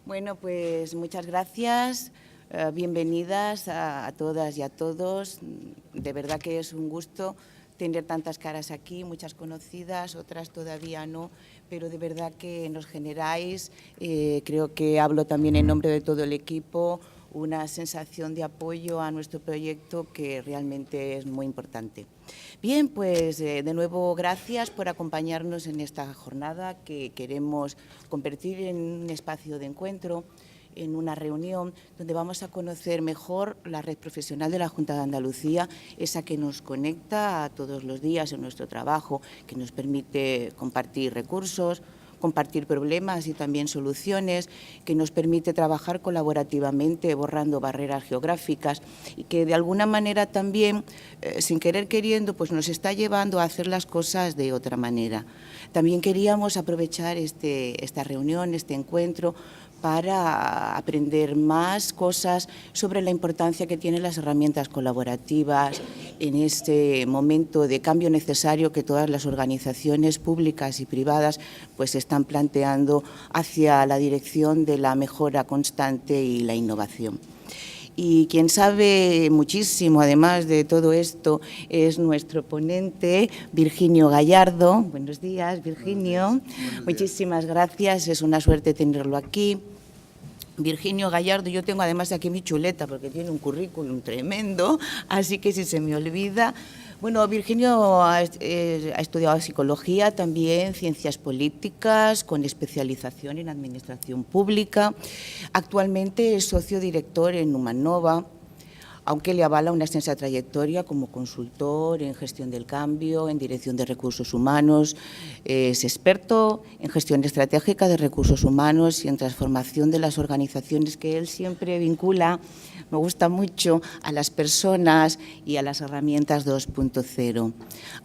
Bueno, pues muchas gracias. Bienvenidas a todas y a todos. De verdad que es un gusto tener tantas caras aquí, muchas conocidas, otras todavía no, pero de verdad que nos generáis, creo que hablo también en nombre de todo el equipo, una sensación de apoyo a nuestro proyecto que realmente es muy importante. Bien, pues de nuevo gracias por acompañarnos en esta jornada que queremos convertir en un espacio de encuentro, en una reunión donde vamos a conocer mejor la red profesional de la Junta de Andalucía, esa que nos conecta a todos los días en nuestro trabajo, que nos permite compartir recursos, compartir problemas y también soluciones, que nos permite trabajar colaborativamente borrando barreras geográficas y que de alguna manera también, sin querer queriendo, pues nos está llevando a hacer las cosas de otra manera. También queríamos aprovechar esta reunión, este encuentro, para aprender más cosas sobre la importancia que tienen las herramientas colaborativas en este momento de cambio necesario que todas las organizaciones públicas y privadas pues están planteando hacia la dirección de la mejora constante y la innovación. Y quien sabe muchísimo, además de todo esto, es nuestro ponente, Virginio Gallardo. Buenos días, Virginio. Buenos días. Muchísimas gracias, es una suerte tenerlo aquí. Virginio Gallardo, yo tengo además aquí mi chuleta porque tiene un currículum tremendo, así que si se me olvida... Bueno, Virginio ha estudiado psicología, también ciencias políticas, con especialización en administración pública. Actualmente es socio director en Humanova, aunque le avala una extensa trayectoria como consultor en gestión del cambio, en dirección de recursos humanos. Es experto en gestión estratégica de recursos humanos y en transformación de las organizaciones, que él siempre vincula, me gusta mucho, a las personas y a las herramientas 2.0.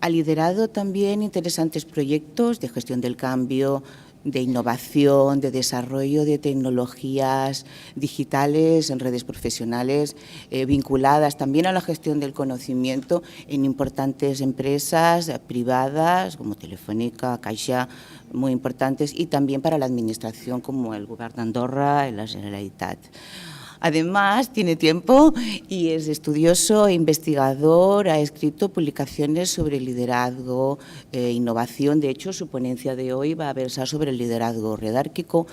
Ha liderado también interesantes proyectos de gestión del cambio, de innovación, de desarrollo de tecnologías digitales en redes profesionales vinculadas también a la gestión del conocimiento en importantes empresas privadas como Telefónica, Caixa, muy importantes, y también para la administración como el Govern d'Andorra y la Generalitat. Además, tiene tiempo y es estudioso e investigador, ha escrito publicaciones sobre liderazgo e innovación. De hecho, su ponencia de hoy va a versar sobre el liderazgo redárquico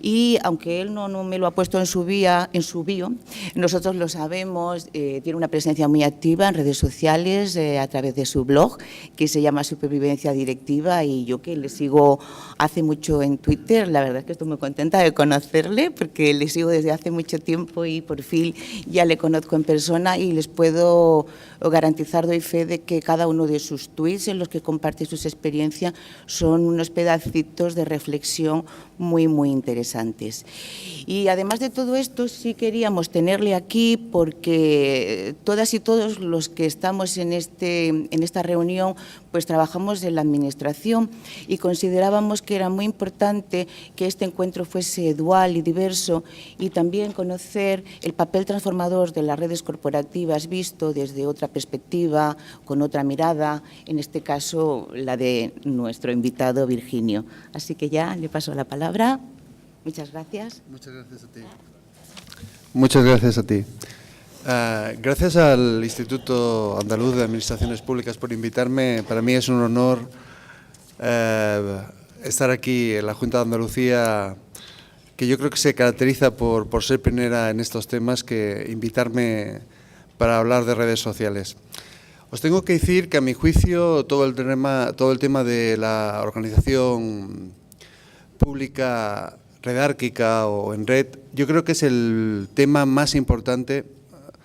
y, aunque él no me lo ha puesto en su bio, nosotros lo sabemos, tiene una presencia muy activa en redes sociales a través de su blog, que se llama Supervivencia Directiva, y yo, que le sigo hace mucho en Twitter, la verdad es que estoy muy contenta de conocerle porque le sigo desde hace mucho tiempo y por fin ya le conozco en persona y les puedo garantizar, doy fe de que cada uno de sus tweets en los que comparte sus experiencias son unos pedacitos de reflexión muy, muy interesantes. Y además de todo esto, sí queríamos tenerle aquí porque todas y todos los que estamos en esta reunión pues trabajamos en la administración y considerábamos que era muy importante que este encuentro fuese dual y diverso, y también conocer el papel transformador de las redes corporativas visto desde otra perspectiva, con otra mirada, en este caso la de nuestro invitado Virginio. Así que ya le paso la palabra. Muchas gracias. Muchas gracias a ti. Muchas gracias a ti. Gracias al Instituto Andaluz de Administraciones Públicas por invitarme. Para mí es un honor estar aquí en la Junta de Andalucía, que yo creo que se caracteriza por ser pionera en estos temas, que invitarme para hablar de redes sociales. Os tengo que decir que, a mi juicio, todo el tema de la organización pública redárquica o en red, yo creo que es el tema más importante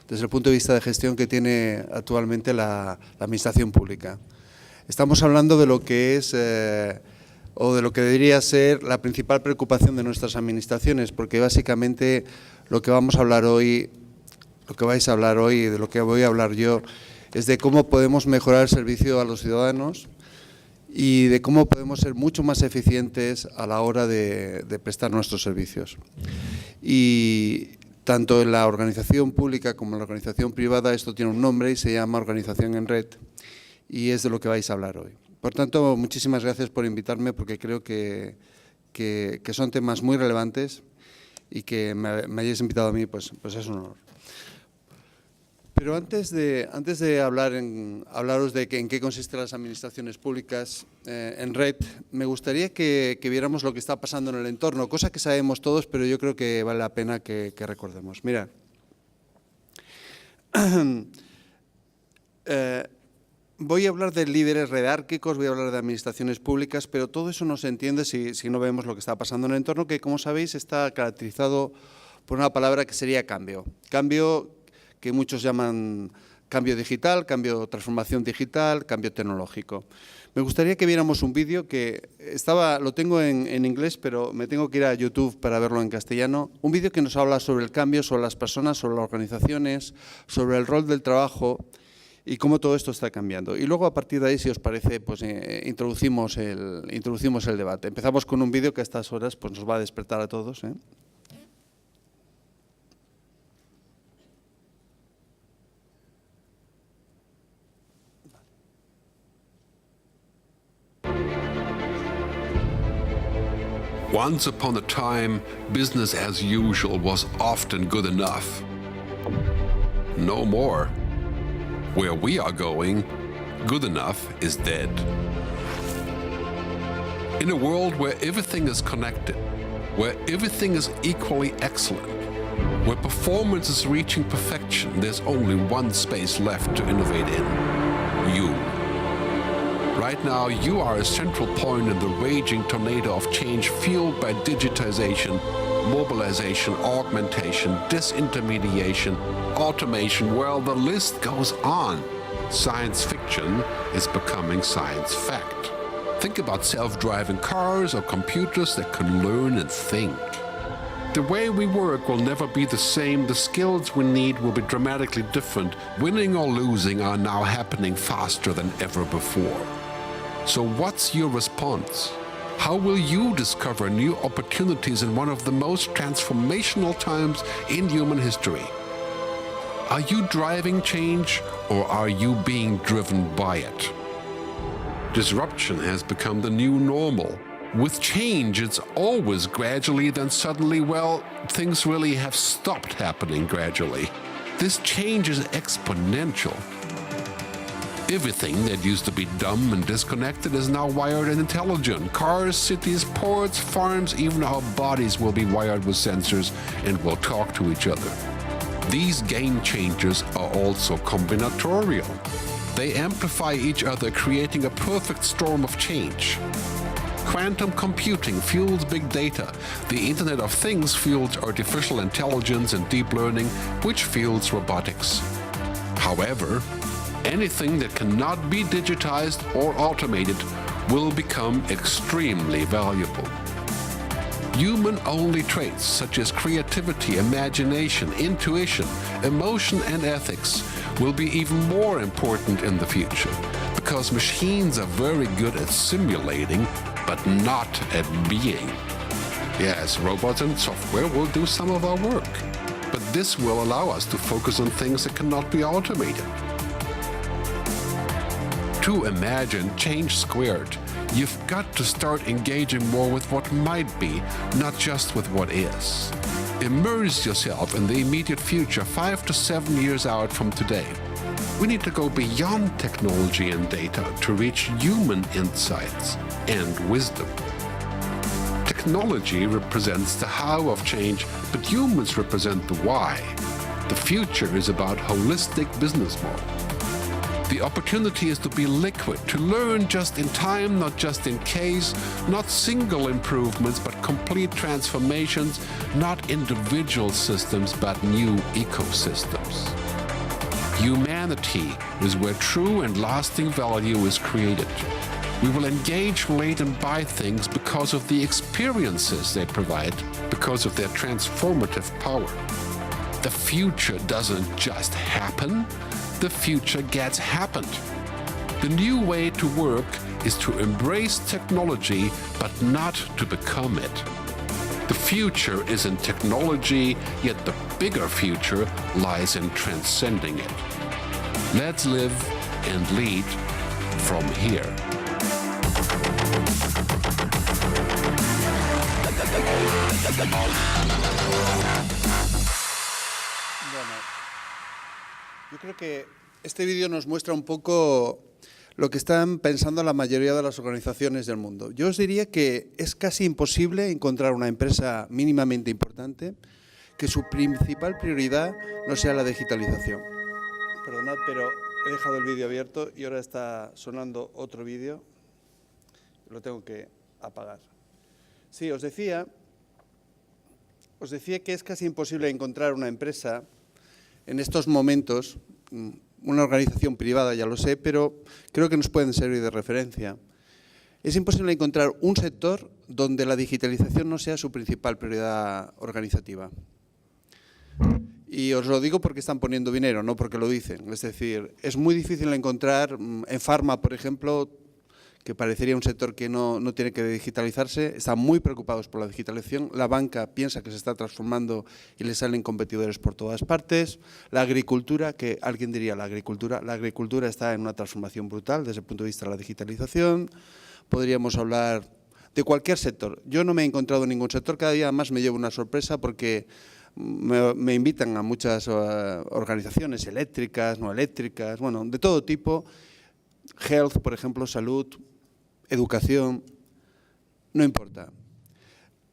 desde el punto de vista de gestión que tiene actualmente la administración pública. Estamos hablando de lo que es o de lo que debería ser la principal preocupación de nuestras administraciones, porque básicamente lo que vamos a hablar hoy, lo que vais a hablar hoy, de lo que voy a hablar yo, es de cómo podemos mejorar el servicio a los ciudadanos y de cómo podemos ser mucho más eficientes a la hora de prestar nuestros servicios. Y tanto en la organización pública como en la organización privada esto tiene un nombre y se llama organización en red, y es de lo que vais a hablar hoy. Por tanto, muchísimas gracias por invitarme, porque creo que son temas muy relevantes y que me hayáis invitado a mí, pues es un honor. Pero antes de hablaros de en qué consisten las administraciones públicas en red, me gustaría que viéramos lo que está pasando en el entorno, cosa que sabemos todos, pero yo creo que vale la pena que recordemos. Mirad, voy a hablar de líderes redárquicos, voy a hablar de administraciones públicas, pero todo eso no se entiende si no vemos lo que está pasando en el entorno, que, como sabéis, está caracterizado por una palabra que sería cambio. Cambio que muchos llaman cambio digital, transformación digital, cambio tecnológico. Me gustaría que viéramos un vídeo que lo tengo en inglés, pero me tengo que ir a YouTube para verlo en castellano. Un vídeo que nos habla sobre el cambio, sobre las personas, sobre las organizaciones, sobre el rol del trabajo y cómo todo esto está cambiando. Y luego, a partir de ahí, si os parece, pues introducimos el debate. Empezamos con un vídeo que a estas horas pues, nos va a despertar a todos, ¿eh? Once upon a time, business as usual was often good enough. No more. Where we are going, good enough is dead. In a world where everything is connected, where everything is equally excellent, where performance is reaching perfection, there's only one space left to innovate in: you. Right now, you are a central point in the raging tornado of change fueled by digitization, mobilization, augmentation, disintermediation, automation. Well, the list goes on. Science fiction is becoming science fact. Think about self-driving cars or computers that can learn and think. The way we work will never be the same. The skills we need will be dramatically different. Winning or losing are now happening faster than ever before. So what's your response? How will you discover new opportunities in one of the most transformational times in human history? Are you driving change, or are you being driven by it? Disruption has become the new normal. With change, it's always gradually, then suddenly, well, things really have stopped happening gradually. This change is exponential. Everything that used to be dumb and disconnected is now wired and intelligent. Cars, cities, ports, farms, even our bodies will be wired with sensors and will talk to each other. These game changers are also combinatorial. They amplify each other, creating a perfect storm of change. Quantum computing fuels big data. The Internet of Things fuels artificial intelligence and deep learning, which fuels robotics. However, anything that cannot be digitized or automated will become extremely valuable. Human-only traits such as creativity, imagination, intuition, emotion, and ethics will be even more important in the future, because machines are very good at simulating, but not at being. Yes, robots and software will do some of our work, but this will allow us to focus on things that cannot be automated. To imagine change squared, you've got to start engaging more with what might be, not just with what is. Immerse yourself in the immediate future, 5 to 7 years out from today. We need to go beyond technology and data to reach human insights and wisdom. Technology represents the how of change, but humans represent the why. The future is about holistic business model. The opportunity is to be liquid, to learn just in time, not just in case, not single improvements, but complete transformations, not individual systems, but new ecosystems. Humanity is where true and lasting value is created. We will engage, relate, and buy things because of the experiences they provide, because of their transformative power. The future doesn't just happen. The future gets happened. The new way to work is to embrace technology, but not to become it. The future is in technology, yet the bigger future lies in transcending it. Let's live and lead from here. Bueno, yo creo que este vídeo nos muestra un poco lo que están pensando la mayoría de las organizaciones del mundo. Yo os diría que es casi imposible encontrar una empresa mínimamente importante que su principal prioridad no sea la digitalización. Perdonad, pero he dejado el vídeo abierto y ahora está sonando otro vídeo. Lo tengo que apagar. Sí, os decía que es casi imposible encontrar una empresa en estos momentos, una organización privada, ya lo sé, pero creo que nos pueden servir de referencia. Es imposible encontrar un sector donde la digitalización no sea su principal prioridad organizativa. Y os lo digo porque están poniendo dinero, no porque lo dicen. Es decir, es muy difícil encontrar en Pharma, por ejemplo, que parecería un sector que no tiene que digitalizarse, están muy preocupados por la digitalización. La banca piensa que se está transformando y le salen competidores por todas partes. La agricultura, que alguien diría la agricultura está en una transformación brutal desde el punto de vista de la digitalización. Podríamos hablar de cualquier sector. Yo no me he encontrado en ningún sector, cada día más me llevo una sorpresa porque me invitan a muchas organizaciones eléctricas, no eléctricas, bueno, de todo tipo. Health, por ejemplo, salud, educación, no importa.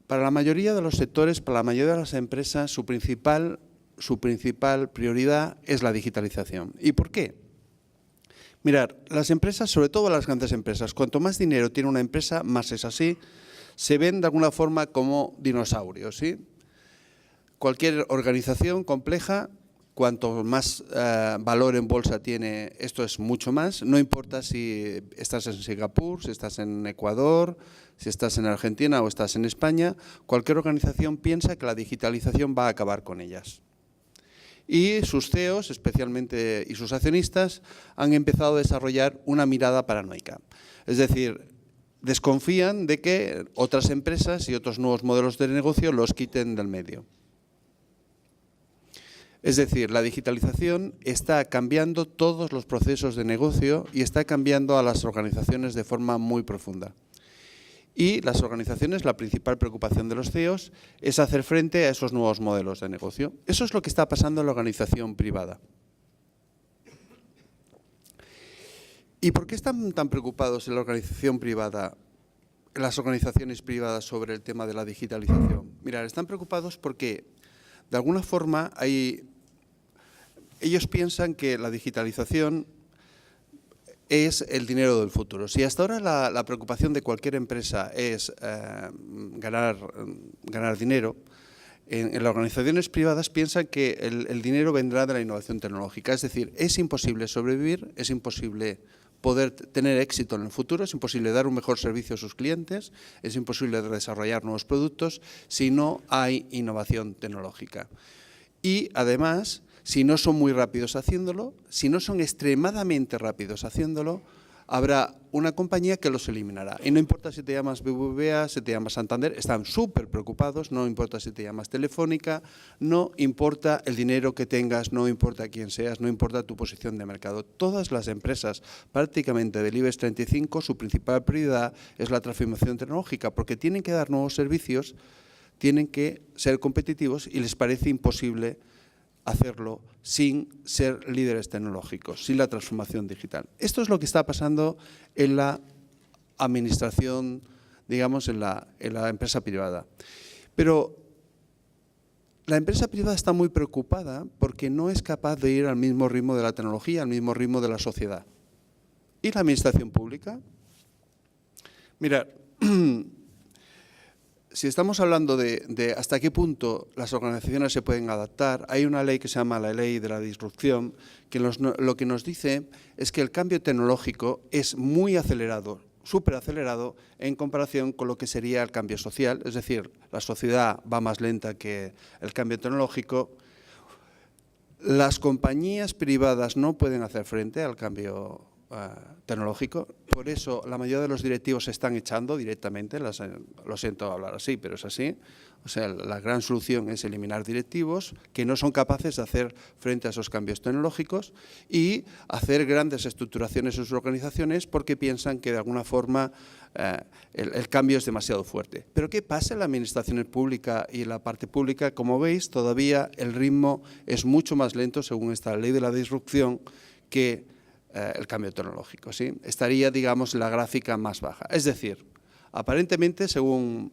Para la mayoría de los sectores, para la mayoría de las empresas, su principal prioridad es la digitalización. ¿Y por qué? Mirad, las empresas, sobre todo las grandes empresas, cuanto más dinero tiene una empresa, más es así, se ven de alguna forma como dinosaurios, ¿sí? Cualquier organización compleja, cuanto más valor en bolsa tiene, esto es mucho más. No importa si estás en Singapur, si estás en Ecuador, si estás en Argentina o estás en España, cualquier organización piensa que la digitalización va a acabar con ellas. Y sus CEOs, especialmente, y sus accionistas, han empezado a desarrollar una mirada paranoica. Es decir, desconfían de que otras empresas y otros nuevos modelos de negocio los quiten del medio. Es decir, la digitalización está cambiando todos los procesos de negocio y está cambiando a las organizaciones de forma muy profunda. Y las organizaciones, la principal preocupación de los CEOs es hacer frente a esos nuevos modelos de negocio. Eso es lo que está pasando en la organización privada. ¿Y por qué están tan preocupados en la organización privada, en las organizaciones privadas sobre el tema de la digitalización? Mirad, están preocupados porque de alguna forma ellos piensan que la digitalización es el dinero del futuro. Si hasta ahora la preocupación de cualquier empresa es ganar dinero, en las organizaciones privadas piensan que el dinero vendrá de la innovación tecnológica. Es decir, es imposible sobrevivir, es imposible poder tener éxito en el futuro, es imposible dar un mejor servicio a sus clientes, es imposible desarrollar nuevos productos si no hay innovación tecnológica. Y además, si no son muy rápidos haciéndolo, si no son extremadamente rápidos haciéndolo, habrá una compañía que los eliminará. Y no importa si te llamas BBVA, si te llamas Santander, están súper preocupados, no importa si te llamas Telefónica, no importa el dinero que tengas, no importa quién seas, no importa tu posición de mercado. Todas las empresas prácticamente del IBEX 35, su principal prioridad es la transformación tecnológica, porque tienen que dar nuevos servicios, tienen que ser competitivos y les parece imposible hacerlo sin ser líderes tecnológicos, sin la transformación digital. Esto es lo que está pasando en la administración, digamos, en la empresa privada. Pero la empresa privada está muy preocupada porque no es capaz de ir al mismo ritmo de la tecnología, al mismo ritmo de la sociedad. ¿Y la administración pública? Mirad, si estamos hablando de hasta qué punto las organizaciones se pueden adaptar, hay una ley que se llama la ley de la disrupción, que lo que nos dice es que el cambio tecnológico es muy acelerado, súper acelerado en comparación con lo que sería el cambio social. Es decir, la sociedad va más lenta que el cambio tecnológico. Las compañías privadas no pueden hacer frente al cambio tecnológico. Por eso la mayoría de los directivos se están echando directamente, lo siento hablar así, pero es así. O sea, la gran solución es eliminar directivos que no son capaces de hacer frente a esos cambios tecnológicos y hacer grandes estructuraciones en sus organizaciones porque piensan que de alguna forma el cambio es demasiado fuerte. Pero ¿qué pasa en la administración pública y en la parte pública? Como veis, todavía el ritmo es mucho más lento según esta ley de la disrupción que el cambio tecnológico, ¿sí? Estaría, digamos, la gráfica más baja. Es decir, aparentemente, según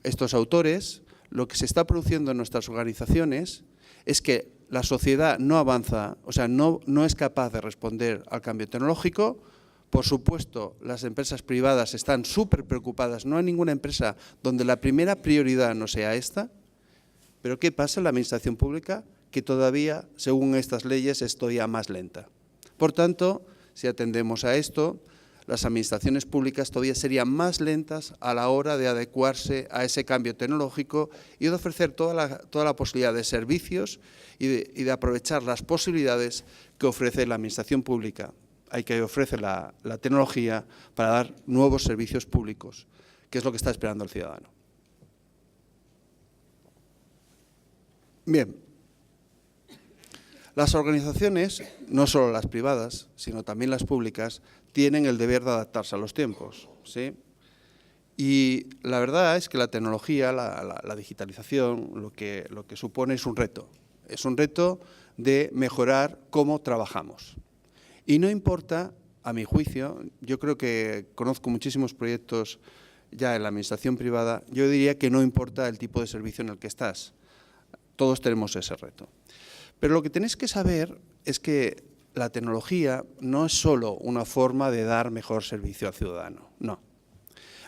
estos autores, lo que se está produciendo en nuestras organizaciones es que la sociedad no avanza, o sea, no es capaz de responder al cambio tecnológico. Por supuesto, las empresas privadas están súper preocupadas. No hay ninguna empresa donde la primera prioridad no sea esta. Pero ¿qué pasa en la administración pública? Que todavía, según estas leyes, es todavía más lenta. Por tanto, si atendemos a esto, las administraciones públicas todavía serían más lentas a la hora de adecuarse a ese cambio tecnológico y de ofrecer toda la posibilidad de servicios y de aprovechar las posibilidades que ofrece la administración pública. Hay que ofrecer la tecnología para dar nuevos servicios públicos, que es lo que está esperando el ciudadano. Bien. Las organizaciones, no solo las privadas, sino también las públicas, tienen el deber de adaptarse a los tiempos, ¿sí? Y la verdad es que la tecnología, la digitalización, lo que supone es un reto. Es un reto de mejorar cómo trabajamos. Y no importa, a mi juicio, yo creo que conozco muchísimos proyectos ya en la administración privada, yo diría que no importa el tipo de servicio en el que estás. Todos tenemos ese reto. Pero lo que tenéis que saber es que la tecnología no es solo una forma de dar mejor servicio al ciudadano, no.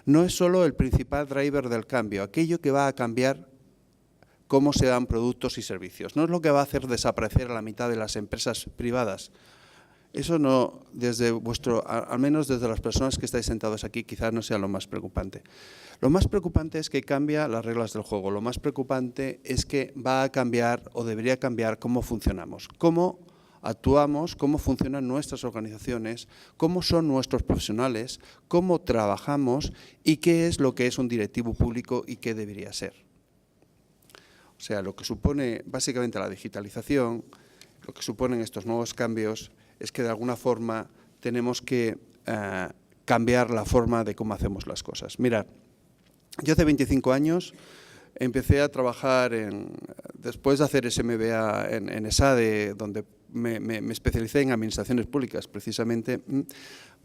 No es solo el principal driver del cambio, aquello que va a cambiar cómo se dan productos y servicios. No es lo que va a hacer desaparecer a la mitad de las empresas privadas. Eso no, al menos desde las personas que estáis sentados aquí, quizás no sea lo más preocupante. Lo más preocupante es que cambia las reglas del juego. Lo más preocupante es que va a cambiar o debería cambiar cómo funcionamos, cómo actuamos, cómo funcionan nuestras organizaciones, cómo son nuestros profesionales, cómo trabajamos y qué es lo que es un directivo público y qué debería ser. O sea, lo que supone básicamente la digitalización, lo que suponen estos nuevos cambios, es que de alguna forma tenemos que cambiar la forma de cómo hacemos las cosas. Mirad, yo hace 25 años empecé a trabajar, después de hacer ese MBA en ESADE, donde me especialicé en administraciones públicas precisamente,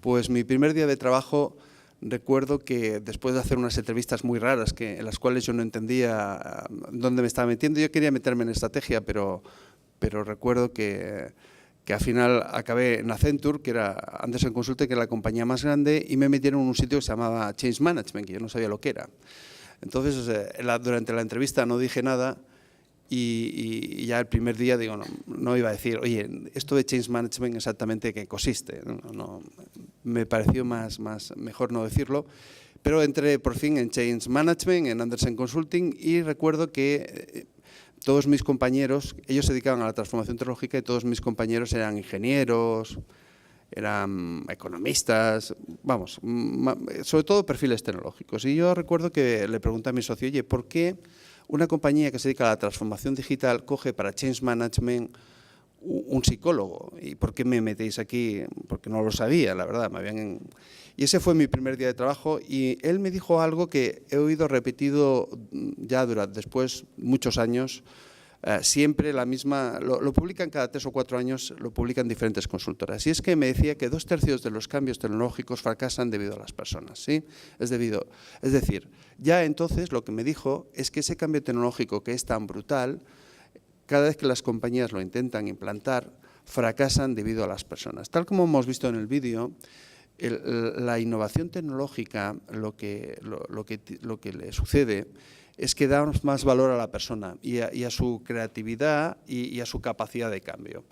pues mi primer día de trabajo recuerdo que después de hacer unas entrevistas muy raras en las cuales yo no entendía dónde me estaba metiendo, yo quería meterme en estrategia, pero recuerdo que al final acabé en Accenture, que era Andersen Consulting, que era la compañía más grande, y me metieron en un sitio que se llamaba Change Management, que yo no sabía lo que era. Entonces, durante la entrevista no dije nada y ya el primer día digo, no iba a decir, oye, esto de Change Management exactamente qué consiste. No, me pareció mejor no decirlo, pero entré por fin en Change Management, en Andersen Consulting, y recuerdo que todos mis compañeros, ellos se dedicaban a la transformación tecnológica y todos mis compañeros eran ingenieros, eran economistas, vamos, sobre todo perfiles tecnológicos. Y yo recuerdo que le pregunté a mi socio, oye, ¿por qué una compañía que se dedica a la transformación digital coge para Change Management un psicólogo? ¿Y por qué me metéis aquí? Porque no lo sabía, la verdad. Y ese fue mi primer día de trabajo y él me dijo algo que he oído repetido ya después muchos años, siempre la misma, lo publican cada 3 o 4 años, lo publican diferentes consultoras. Y es que me decía que 2/3 de los cambios tecnológicos fracasan debido a las personas, ¿sí? Es decir, ya entonces lo que me dijo es que ese cambio tecnológico que es tan brutal, cada vez que las compañías lo intentan implantar, fracasan debido a las personas. Tal como hemos visto en el vídeo, la innovación tecnológica, lo que le sucede es que da más valor a la persona y a su creatividad y a su capacidad de cambio.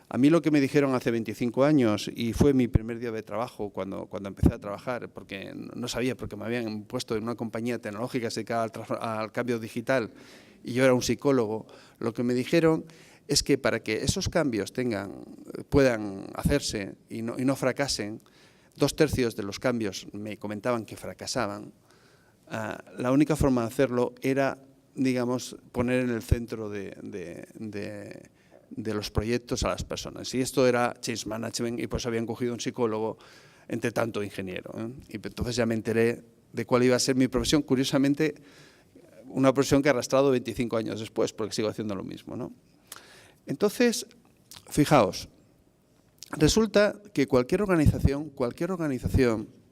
A mí lo que me dijeron hace 25 años, y fue mi primer día de trabajo cuando empecé a trabajar, porque no sabía, porque me habían puesto en una compañía tecnológica que se dedicaba al cambio digital y yo era un psicólogo, lo que me dijeron es que para que esos cambios puedan hacerse y no fracasen, 2/3 de los cambios me comentaban que fracasaban. La única forma de hacerlo era, digamos, poner en el centro de los proyectos a las personas. Y esto era change management, y pues habían cogido un psicólogo entre tanto ingeniero. Y entonces ya me enteré de cuál iba a ser mi profesión. Curiosamente, una profesión que he arrastrado 25 años después, porque sigo haciendo lo mismo, ¿no? Entonces, fijaos, resulta que cualquier organización,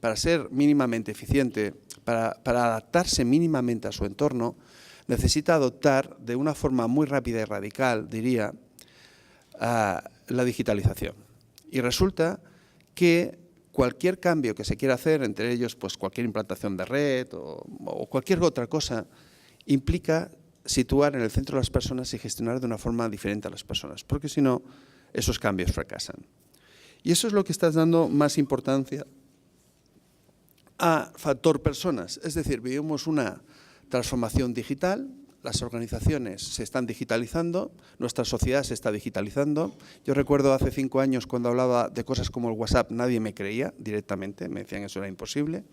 para ser mínimamente eficiente, para adaptarse mínimamente a su entorno, necesita adoptar de una forma muy rápida y radical, diría, la digitalización. Y resulta que cualquier cambio que se quiera hacer, entre ellos pues cualquier implantación de red o cualquier otra cosa, implica situar en el centro a las personas y gestionar de una forma diferente a las personas, porque si no, esos cambios fracasan. Y eso es lo que estás dando más importancia a factor personas. Es decir, vivimos una transformación digital, las organizaciones se están digitalizando, nuestra sociedad se está digitalizando. Yo recuerdo hace 5 años cuando hablaba de cosas como el WhatsApp, nadie me creía directamente, me decían que eso era imposible.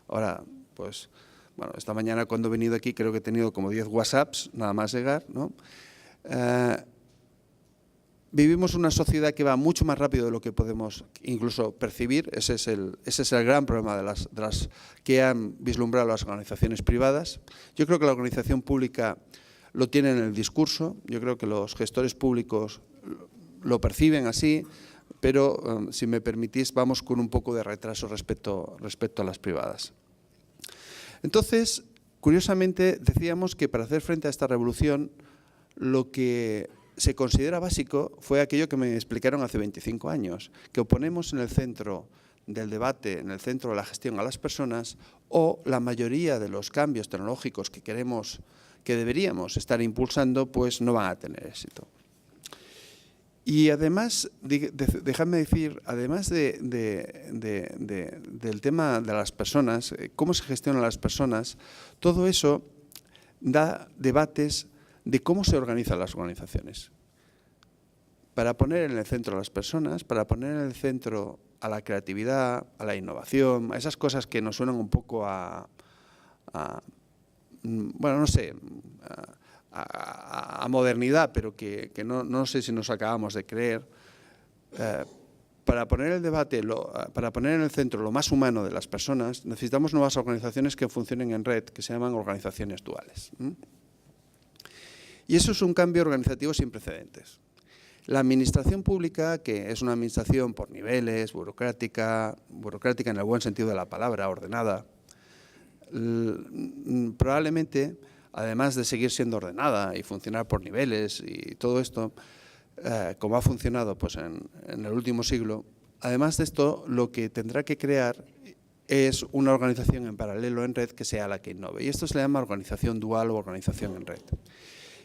Ahora, pues, bueno, esta mañana cuando he venido aquí creo que he tenido como 10 WhatsApps, nada más llegar, ¿no? Vivimos una sociedad que va mucho más rápido de lo que podemos incluso percibir. Ese es el gran problema de las que han vislumbrado las organizaciones privadas. Yo creo que la organización pública lo tiene en el discurso, yo creo que los gestores públicos lo perciben así, pero si me permitís vamos con un poco de retraso respecto a las privadas. Entonces, curiosamente, decíamos que para hacer frente a esta revolución, lo que se considera básico fue aquello que me explicaron hace 25 años, que ponemos en el centro del debate, en el centro de la gestión a las personas, o la mayoría de los cambios tecnológicos que deberíamos estar impulsando, pues no van a tener éxito. Y además, dejadme decir, además del tema de las personas, cómo se gestionan las personas, todo eso da debates de cómo se organizan las organizaciones. Para poner en el centro a las personas, para poner en el centro a la creatividad, a la innovación, a esas cosas que nos suenan un poco bueno, no sé, a modernidad, pero que no sé si nos acabamos de creer, para poner el debate, para poner en el centro lo más humano de las personas, necesitamos nuevas organizaciones que funcionen en red, que se llaman organizaciones duales. Y eso es un cambio organizativo sin precedentes. La administración pública, que es una administración por niveles, burocrática en el buen sentido de la palabra, ordenada, probablemente, además de seguir siendo ordenada y funcionar por niveles y todo esto, como ha funcionado pues, en el último siglo, además de esto, lo que tendrá que crear es una organización en paralelo en red que sea la que innove. Y esto se le llama organización dual o organización en red.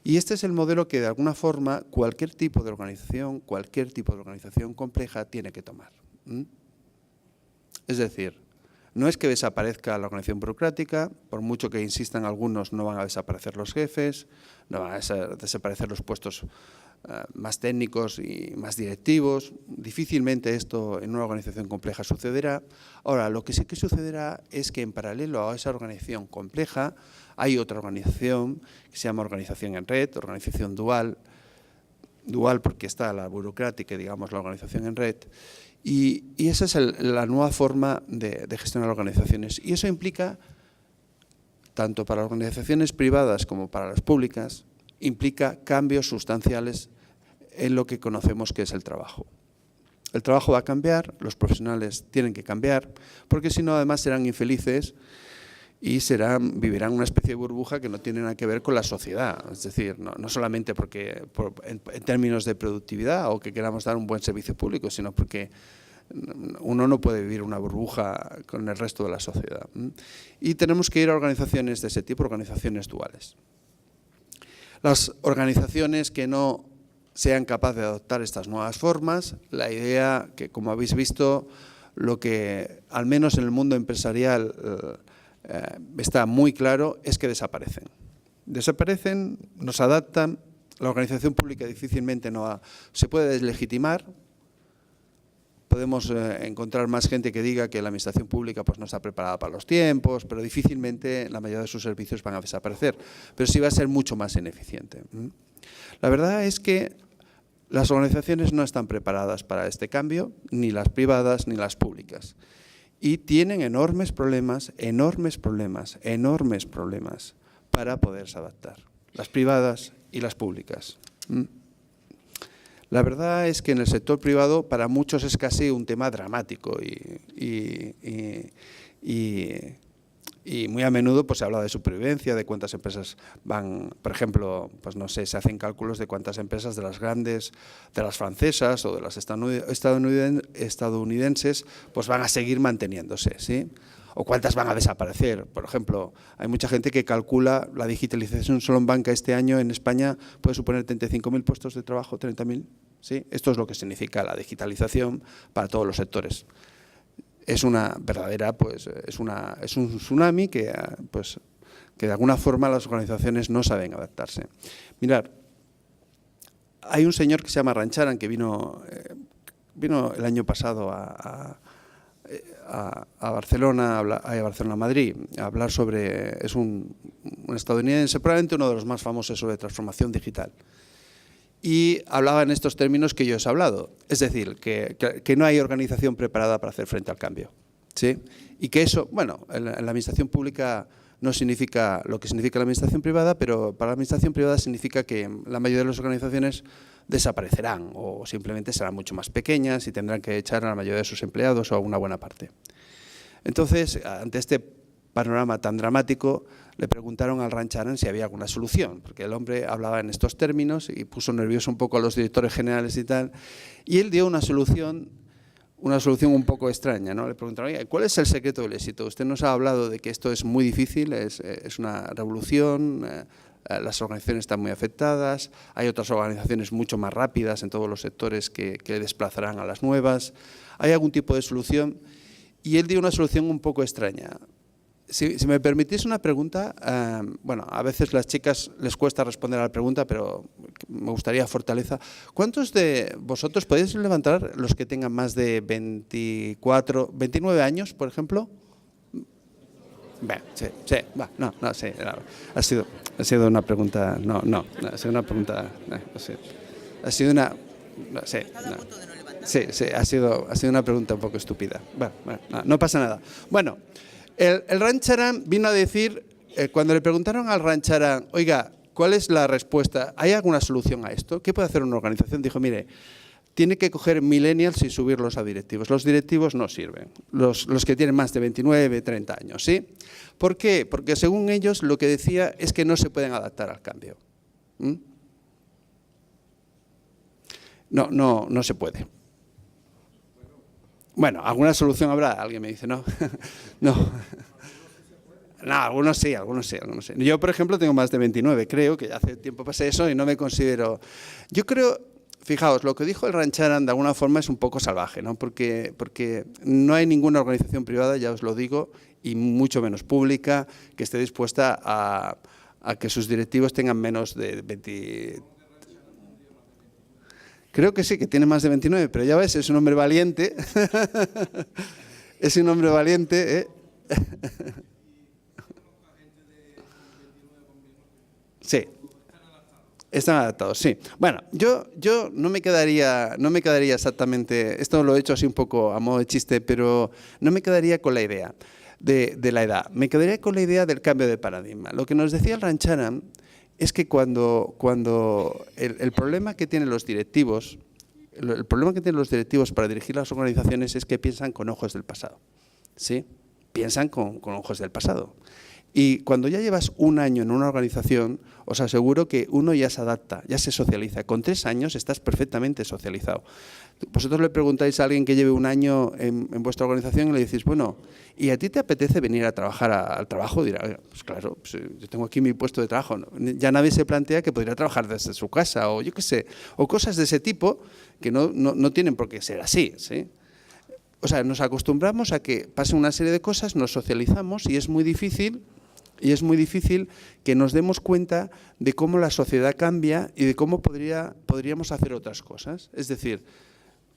Y este es el modelo que, de alguna forma, cualquier tipo de organización compleja tiene que tomar. Es decir, no es que desaparezca la organización burocrática, por mucho que insistan algunos, no van a desaparecer los jefes, no van a desaparecer los puestos más técnicos y más directivos. Difícilmente esto en una organización compleja sucederá. Ahora, lo que sí que sucederá es que en paralelo a esa organización compleja hay otra organización que se llama organización en red, organización dual porque está la burocrática y digamos la organización en red, y esa es la nueva forma de gestionar organizaciones. Y eso implica, tanto para organizaciones privadas como para las públicas, implica cambios sustanciales en lo que conocemos que es el trabajo. El trabajo va a cambiar, los profesionales tienen que cambiar, porque si no además serán infelices y vivirán una especie de burbuja que no tiene nada que ver con la sociedad. Es decir, no solamente porque en términos de productividad o que queramos dar un buen servicio público, sino porque uno no puede vivir una burbuja con el resto de la sociedad. Y tenemos que ir a organizaciones de ese tipo, organizaciones duales. Las organizaciones que no sean capaces de adoptar estas nuevas formas, la idea que, como habéis visto, lo que al menos en el mundo empresarial está muy claro es que desaparecen. Desaparecen, nos adaptan, La organización pública difícilmente se puede deslegitimar. Podemos encontrar más gente que diga que la administración pública pues, no está preparada para los tiempos, pero difícilmente la mayoría de sus servicios van a desaparecer. Pero sí va a ser mucho más ineficiente. La verdad es que las organizaciones no están preparadas para este cambio, ni las privadas ni las públicas. Y tienen enormes problemas para poderse adaptar, las privadas y las públicas. La verdad es que en el sector privado para muchos es casi un tema dramático y muy a menudo pues, se habla de supervivencia, de cuántas empresas van, por ejemplo, pues no sé, se hacen cálculos de cuántas empresas de las grandes, de las francesas o de las estadounidenses, pues van a seguir manteniéndose, ¿sí? O cuántas van a desaparecer. Por ejemplo, hay mucha gente que calcula la digitalización solo en banca este año en España puede suponer 35.000 puestos de trabajo, 30.000, ¿sí? Esto es lo que significa la digitalización para todos los sectores. Es una verdadera, pues, es un tsunami que de alguna forma las organizaciones no saben adaptarse. Mirad, hay un señor que se llama Rancharan que vino el año pasado a Barcelona, a Madrid, a hablar sobre, es un estadounidense, probablemente uno de los más famosos sobre transformación digital. Y hablaba en estos términos que yo os he hablado, es decir, que no hay organización preparada para hacer frente al cambio, ¿sí? Y que eso, bueno, en la administración pública no significa lo que significa la administración privada, pero para la administración privada significa que la mayoría de las organizaciones desaparecerán o simplemente serán mucho más pequeñas y tendrán que echar a la mayoría de sus empleados o a una buena parte. Entonces, ante este panorama tan dramático, le preguntaron al Rancharan si había alguna solución, porque el hombre hablaba en estos términos y puso nervioso un poco a los directores generales y tal, y él dio una solución un poco extraña, ¿no? Le preguntaron, oye, ¿cuál es el secreto del éxito? Usted nos ha hablado de que esto es muy difícil, es una revolución, las organizaciones están muy afectadas, hay otras organizaciones mucho más rápidas en todos los sectores que desplazarán a las nuevas, ¿hay algún tipo de solución? Y él dio una solución un poco extraña. Si me permitís una pregunta, bueno, a veces las chicas les cuesta responder a la pregunta, pero me gustaría fortaleza. ¿Cuántos de vosotros podéis levantar los que tengan más de 29 años, por ejemplo? Sí, ha sido una pregunta, ha sido una pregunta, ha sido una, sí, ha sido una pregunta un poco estúpida. Bueno, no pasa nada. Bueno. El Rancharan vino a decir, cuando le preguntaron al Rancharan, oiga, ¿cuál es la respuesta? ¿Hay alguna solución a esto? ¿Qué puede hacer una organización? Dijo, mire, tiene que coger millennials y subirlos a directivos. Los directivos no sirven, los que tienen más de 29, 30 años, ¿sí? ¿Por qué? Porque según ellos lo que decía es que no se pueden adaptar al cambio. No se puede. Bueno, alguna solución habrá, alguien me dice, no, no, algunos sí. Yo, por ejemplo, tengo más de 29, creo que hace tiempo pasé eso y no me considero. Yo creo, fijaos, lo que dijo el Rancharan de alguna forma es un poco salvaje, ¿no? Porque no hay ninguna organización privada, ya os lo digo, y mucho menos pública, que esté dispuesta a que sus directivos tengan menos de 20. Creo que sí, que tiene más de 29, pero ya ves, es un hombre valiente. Es un hombre valiente, ¿eh? Sí, están adaptados, sí. Bueno, yo no me quedaría exactamente, esto lo he hecho así un poco a modo de chiste, pero no me quedaría con la idea de la edad. Me quedaría con la idea del cambio de paradigma. Lo que nos decía el Rancharan es que cuando el problema que tienen los directivos, para dirigir las organizaciones es que piensan con ojos del pasado, ¿sí? Piensan con ojos del pasado. Y cuando ya llevas un año en una organización, os aseguro que uno ya se adapta, ya se socializa. Con 3 años estás perfectamente socializado. Vosotros le preguntáis a alguien que lleve un año en vuestra organización y le decís, bueno, ¿y a ti te apetece venir a trabajar al trabajo? Dirá, pues claro, pues yo tengo aquí mi puesto de trabajo. Ya nadie se plantea que podría trabajar desde su casa o yo qué sé, o cosas de ese tipo que no tienen por qué ser así, ¿sí? O sea, nos acostumbramos a que pasen una serie de cosas, nos socializamos y es muy difícil Y es muy difícil que nos demos cuenta de cómo la sociedad cambia y de cómo podríamos hacer otras cosas. Es decir,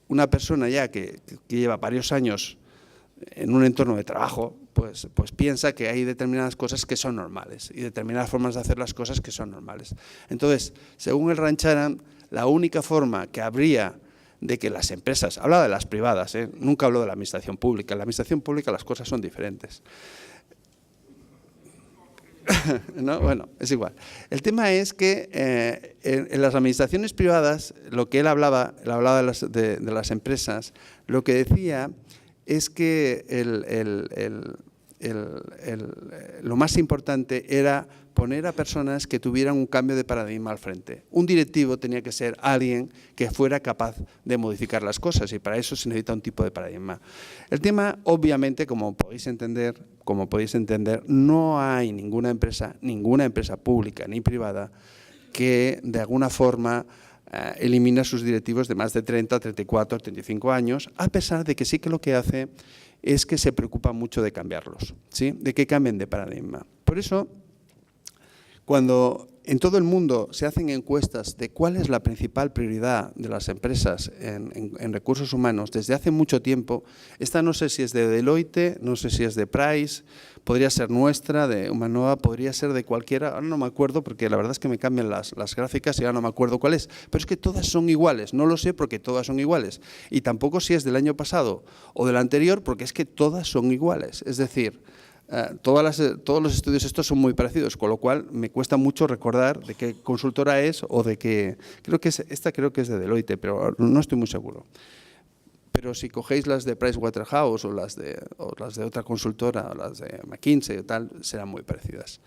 una persona ya que lleva varios años en un entorno de trabajo, pues piensa que hay determinadas cosas que son normales y determinadas formas de hacer las cosas que son normales. Entonces, según el Rancharan, la única forma que habría de que las empresas, hablaba de las privadas, nunca hablo de la administración pública, en la administración pública las cosas son diferentes. ¿No? Bueno, es igual. El tema es que en las administraciones privadas, lo que él hablaba de las empresas, lo que decía es que lo más importante era poner a personas que tuvieran un cambio de paradigma al frente. Un directivo tenía que ser alguien que fuera capaz de modificar las cosas y para eso se necesita un tipo de paradigma. El tema, obviamente, como podéis entender, no hay ninguna empresa pública ni privada que de alguna forma elimina sus directivos de más de 30, 34, 35 años, a pesar de que sí que lo que hace es que se preocupa mucho de cambiarlos, ¿sí? De que cambien de paradigma. Por eso, cuando en todo el mundo se hacen encuestas de cuál es la principal prioridad de las empresas en recursos humanos desde hace mucho tiempo, esta no sé si es de Deloitte, no sé si es de Price, podría ser nuestra, de Humanova, podría ser de cualquiera, ahora no me acuerdo porque la verdad es que me cambian las gráficas y ahora no me acuerdo cuál es, pero es que todas son iguales, no lo sé porque todas son iguales y tampoco si es del año pasado o del anterior porque es que todas son iguales, es decir, todos los estudios estos son muy parecidos, con lo cual me cuesta mucho recordar de qué consultora es o de qué, creo que es de Deloitte, pero no estoy muy seguro. Pero si cogéis las de Pricewaterhouse o las de otra consultora, o las de McKinsey o tal, serán muy parecidas.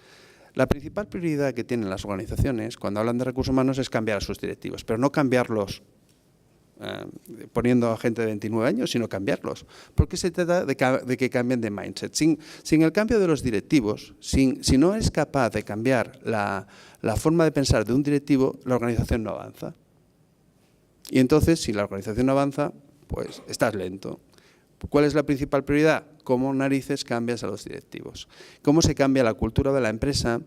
La principal prioridad que tienen las organizaciones cuando hablan de recursos humanos es cambiar a sus directivos, pero no cambiarlos poniendo a gente de 29 años, sino cambiarlos. Porque se trata de que cambien de mindset. Sin el cambio de los directivos, si no eres capaz de cambiar la forma de pensar de un directivo, la organización no avanza. Y entonces, si la organización no avanza, pues estás lento. ¿Cuál es la principal prioridad? ¿Cómo narices cambias a los directivos? ¿Cómo se cambia la cultura de la empresa?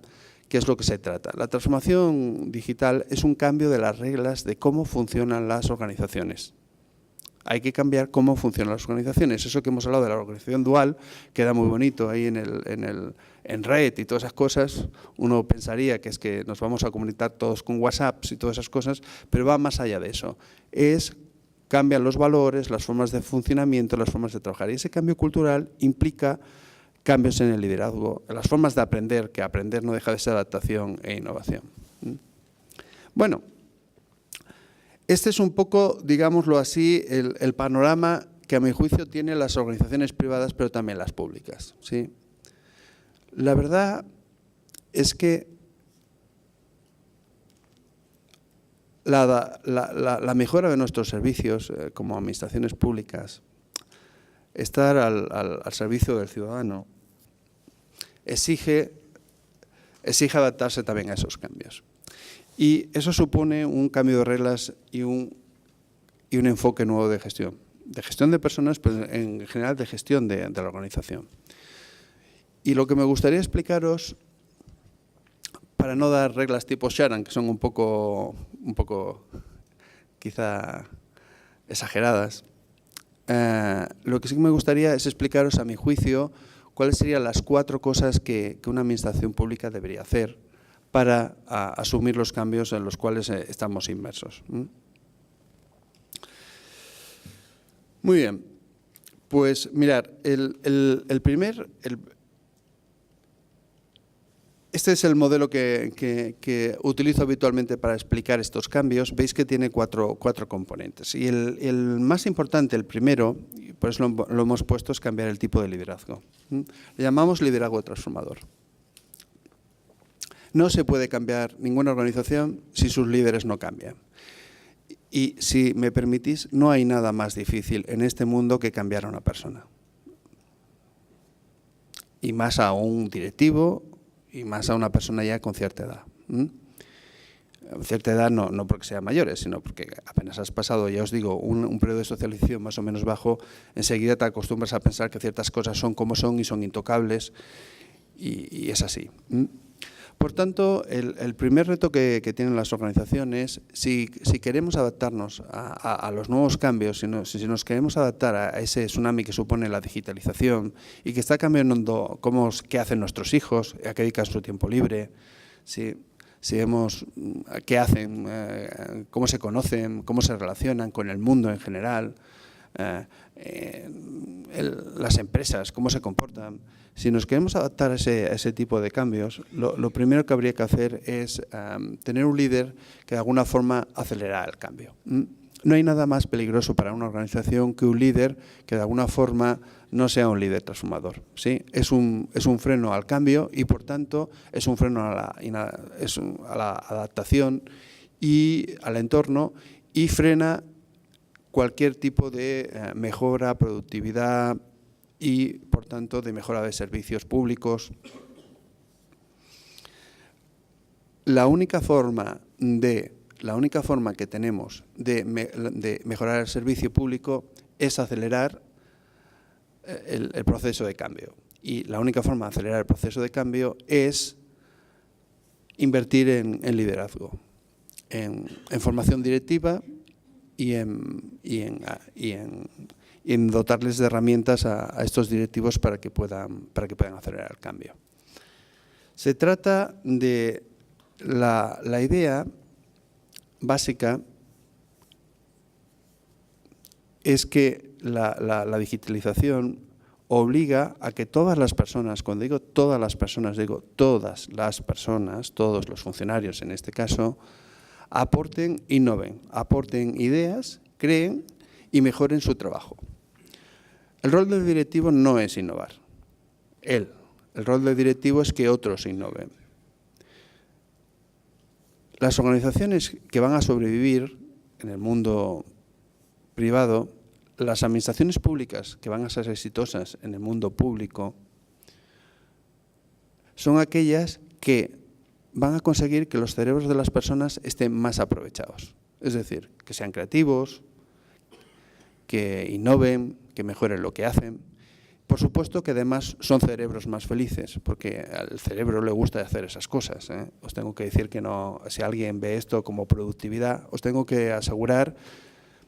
¿Qué es lo que se trata? La transformación digital es un cambio de las reglas de cómo funcionan las organizaciones. Hay que cambiar cómo funcionan las organizaciones. Eso que hemos hablado de la organización dual queda muy bonito ahí en red y todas esas cosas. Uno pensaría que es que nos vamos a comunicar todos con WhatsApp y todas esas cosas, pero va más allá de eso. Cambian los valores, las formas de funcionamiento, las formas de trabajar. Y ese cambio cultural implica cambios en el liderazgo, en las formas de aprender, que aprender no deja de ser adaptación e innovación. Bueno, este es un poco, digámoslo así, el panorama que a mi juicio tienen las organizaciones privadas, pero también las públicas, ¿sí? La verdad es que la mejora de nuestros servicios como administraciones públicas, estar al servicio del ciudadano, exige adaptarse también a esos cambios. Y eso supone un cambio de reglas y un enfoque nuevo de gestión de personas, pero en general de gestión de la organización. Y lo que me gustaría explicaros, para no dar reglas tipo Sharan, que son un poco quizá exageradas, lo que sí que me gustaría es explicaros, a mi juicio, cuáles serían las 4 cosas que una administración pública debería hacer para asumir los cambios en los cuales estamos inmersos. Muy bien, pues mirad, este es el modelo que utilizo habitualmente para explicar estos cambios. Veis que tiene cuatro componentes. Y el más importante, el primero, y por eso lo hemos puesto, es cambiar el tipo de liderazgo. Le llamamos liderazgo transformador. No se puede cambiar ninguna organización si sus líderes no cambian. Y si me permitís, no hay nada más difícil en este mundo que cambiar a una persona. Y más a un directivo, y más a una persona ya con cierta edad. Cierta edad no porque sean mayores, sino porque apenas has pasado, ya os digo, un periodo de socialización más o menos bajo, enseguida te acostumbras a pensar que ciertas cosas son como son y son intocables. y es así. Por tanto, el primer reto que tienen las organizaciones, si queremos adaptarnos a los nuevos cambios, si nos queremos adaptar a ese tsunami que supone la digitalización y que está cambiando qué hacen nuestros hijos, a qué dedican su tiempo libre, si vemos qué hacen, cómo se conocen, cómo se relacionan con el mundo en general, las empresas, cómo se comportan. Si nos queremos adaptar a ese tipo de cambios, lo primero que habría que hacer es tener un líder que de alguna forma acelera el cambio. No hay nada más peligroso para una organización que un líder que de alguna forma no sea un líder transformador, ¿sí? Es un freno al cambio y, por tanto, es un freno a la adaptación y al entorno, y frena cualquier tipo de mejora, productividad y, por tanto, de mejora de servicios públicos. La única forma que tenemos de mejorar el servicio público es acelerar el proceso de cambio. Y la única forma de acelerar el proceso de cambio es invertir en liderazgo, en formación directiva y en dotarles de herramientas a estos directivos para que puedan acelerar el cambio. Se trata de la idea básica es que la digitalización obliga a que todas las personas, cuando digo todas las personas, digo todas las personas, todos los funcionarios en este caso, aporten, innoven, aporten ideas, creen y mejoren su trabajo. El rol del directivo no es innovar. El rol del directivo es que otros innoven. Las organizaciones que van a sobrevivir en el mundo privado, las administraciones públicas que van a ser exitosas en el mundo público, son aquellas que van a conseguir que los cerebros de las personas estén más aprovechados. Es decir, que sean creativos, que innoven, que mejoren lo que hacen. Por supuesto que además son cerebros más felices, porque al cerebro le gusta hacer esas cosas, ¿eh? Os tengo que decir que no, si alguien ve esto como productividad, os tengo que asegurar,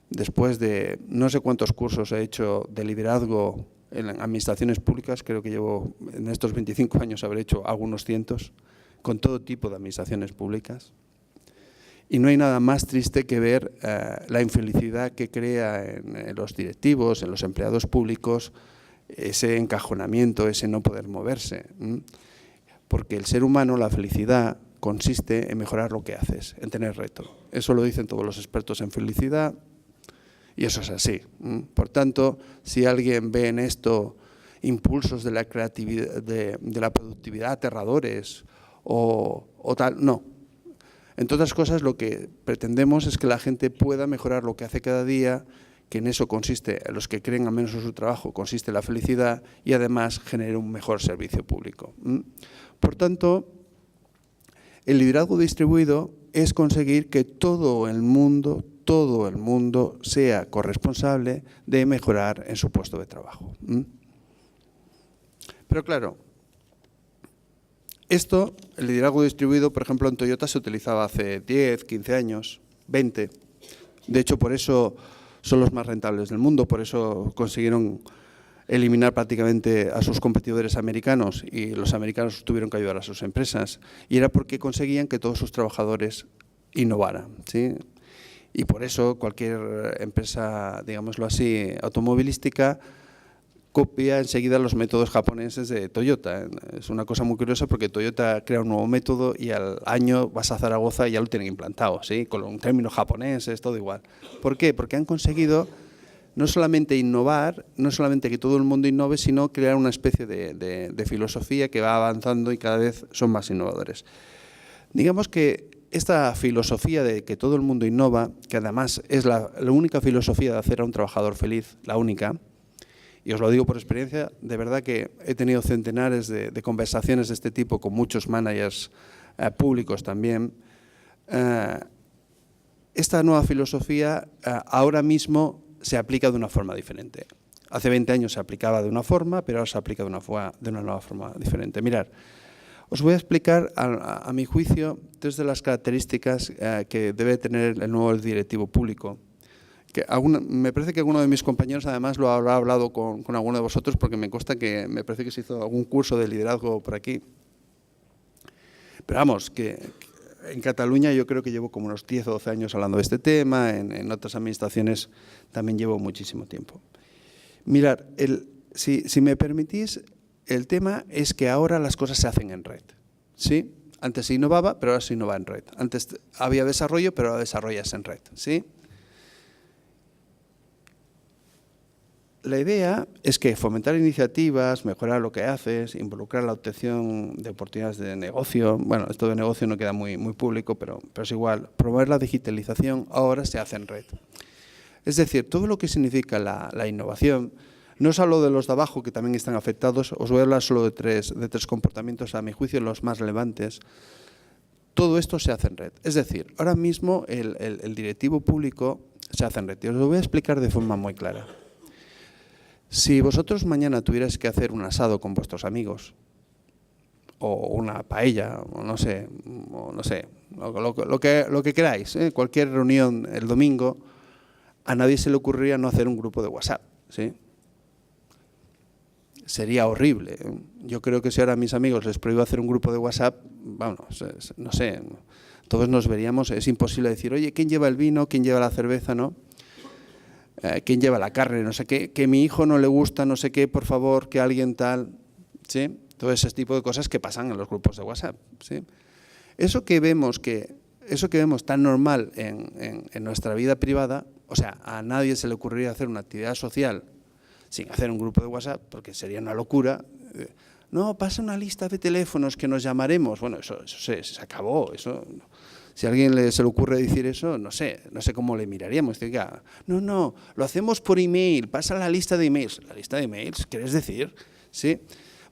después de no sé cuántos cursos he hecho de liderazgo en administraciones públicas, creo que llevo en estos 25 años habré hecho algunos cientos, con todo tipo de administraciones públicas. Y no hay nada más triste que ver la infelicidad que crea en los directivos, en los empleados públicos, ese encajonamiento, ese no poder moverse. Porque el ser humano, la felicidad, consiste en mejorar lo que haces, en tener reto. Eso lo dicen todos los expertos en felicidad y eso es así. Por tanto, si alguien ve en esto impulsos de la creatividad, de la productividad aterradores o tal, no. Entre otras cosas, lo que pretendemos es que la gente pueda mejorar lo que hace cada día, que en eso consiste, los que creen al menos en su trabajo, consiste la felicidad y además genere un mejor servicio público. Por tanto, el liderazgo distribuido es conseguir que todo el mundo sea corresponsable de mejorar en su puesto de trabajo. Pero claro, el liderazgo distribuido, por ejemplo, en Toyota se utilizaba hace 10, 15 años, 20. De hecho, por eso son los más rentables del mundo, por eso consiguieron eliminar prácticamente a sus competidores americanos y los americanos tuvieron que ayudar a sus empresas. Y era porque conseguían que todos sus trabajadores innovaran, ¿sí? Y por eso cualquier empresa, digámoslo así, automovilística, copia enseguida los métodos japoneses de Toyota. Es una cosa muy curiosa porque Toyota crea un nuevo método y al año vas a Zaragoza y ya lo tienen implantado, ¿sí? Con un término japonés, es todo igual. ¿Por qué? Porque han conseguido no solamente innovar, no solamente que todo el mundo innove, sino crear una especie de filosofía que va avanzando y cada vez son más innovadores. Digamos que esta filosofía de que todo el mundo innova, que además es la única filosofía de hacer a un trabajador feliz, la única, y os lo digo por experiencia, de verdad que he tenido centenares de conversaciones de este tipo con muchos managers públicos también. Esta nueva filosofía ahora mismo se aplica de una forma diferente. Hace 20 años se aplicaba de una forma, pero ahora se aplica de una nueva forma diferente. Mirad, os voy a explicar, a mi juicio, tres de las características que debe tener el nuevo directivo público. Me parece que alguno de mis compañeros además lo habrá hablado con alguno de vosotros, porque me consta que me parece que se hizo algún curso de liderazgo por aquí. Pero vamos, que en Cataluña yo creo que llevo como unos 10 o 12 años hablando de este tema, en otras administraciones también llevo muchísimo tiempo. Mirad, si me permitís, el tema es que ahora las cosas se hacen en red, ¿sí? Antes se innovaba, pero ahora se innova en red. Antes había desarrollo, pero ahora desarrollas en red, ¿sí? La idea es que fomentar iniciativas, mejorar lo que haces, involucrar la obtención de oportunidades de negocio. Bueno, esto de negocio no queda muy público, pero es igual. Promover la digitalización ahora se hace en red. Es decir, todo lo que significa la innovación, no es solo de los de abajo que también están afectados, os voy a hablar solo de tres comportamientos, a mi juicio, los más relevantes. Todo esto se hace en red. Es decir, ahora mismo el directivo público se hace en red. Y os lo voy a explicar de forma muy clara. Si vosotros mañana tuvierais que hacer un asado con vuestros amigos, o una paella, o no sé, lo que queráis, cualquier reunión el domingo, a nadie se le ocurriría no hacer un grupo de WhatsApp, ¿sí? Sería horrible. Yo creo que si ahora a mis amigos les prohíbo hacer un grupo de WhatsApp, vamos, no sé, todos nos veríamos, es imposible decir, oye, ¿quién lleva el vino? ¿Quién lleva la cerveza? ¿No? ¿Quién lleva la carne? No sé qué, que mi hijo no le gusta, no sé qué, por favor, que alguien tal, ¿sí? Todo ese tipo de cosas que pasan en los grupos de WhatsApp, ¿sí? Eso que vemos tan normal en nuestra vida privada, o sea, a nadie se le ocurriría hacer una actividad social sin hacer un grupo de WhatsApp, porque sería una locura. No, pasa una lista de teléfonos que nos llamaremos. Bueno, eso se acabó. Eso, si a alguien se le ocurre decir eso, no sé cómo le miraríamos. Diga, no, lo hacemos por email, pasa la lista de emails. ¿La lista de emails? ¿Quieres decir? ¿Sí?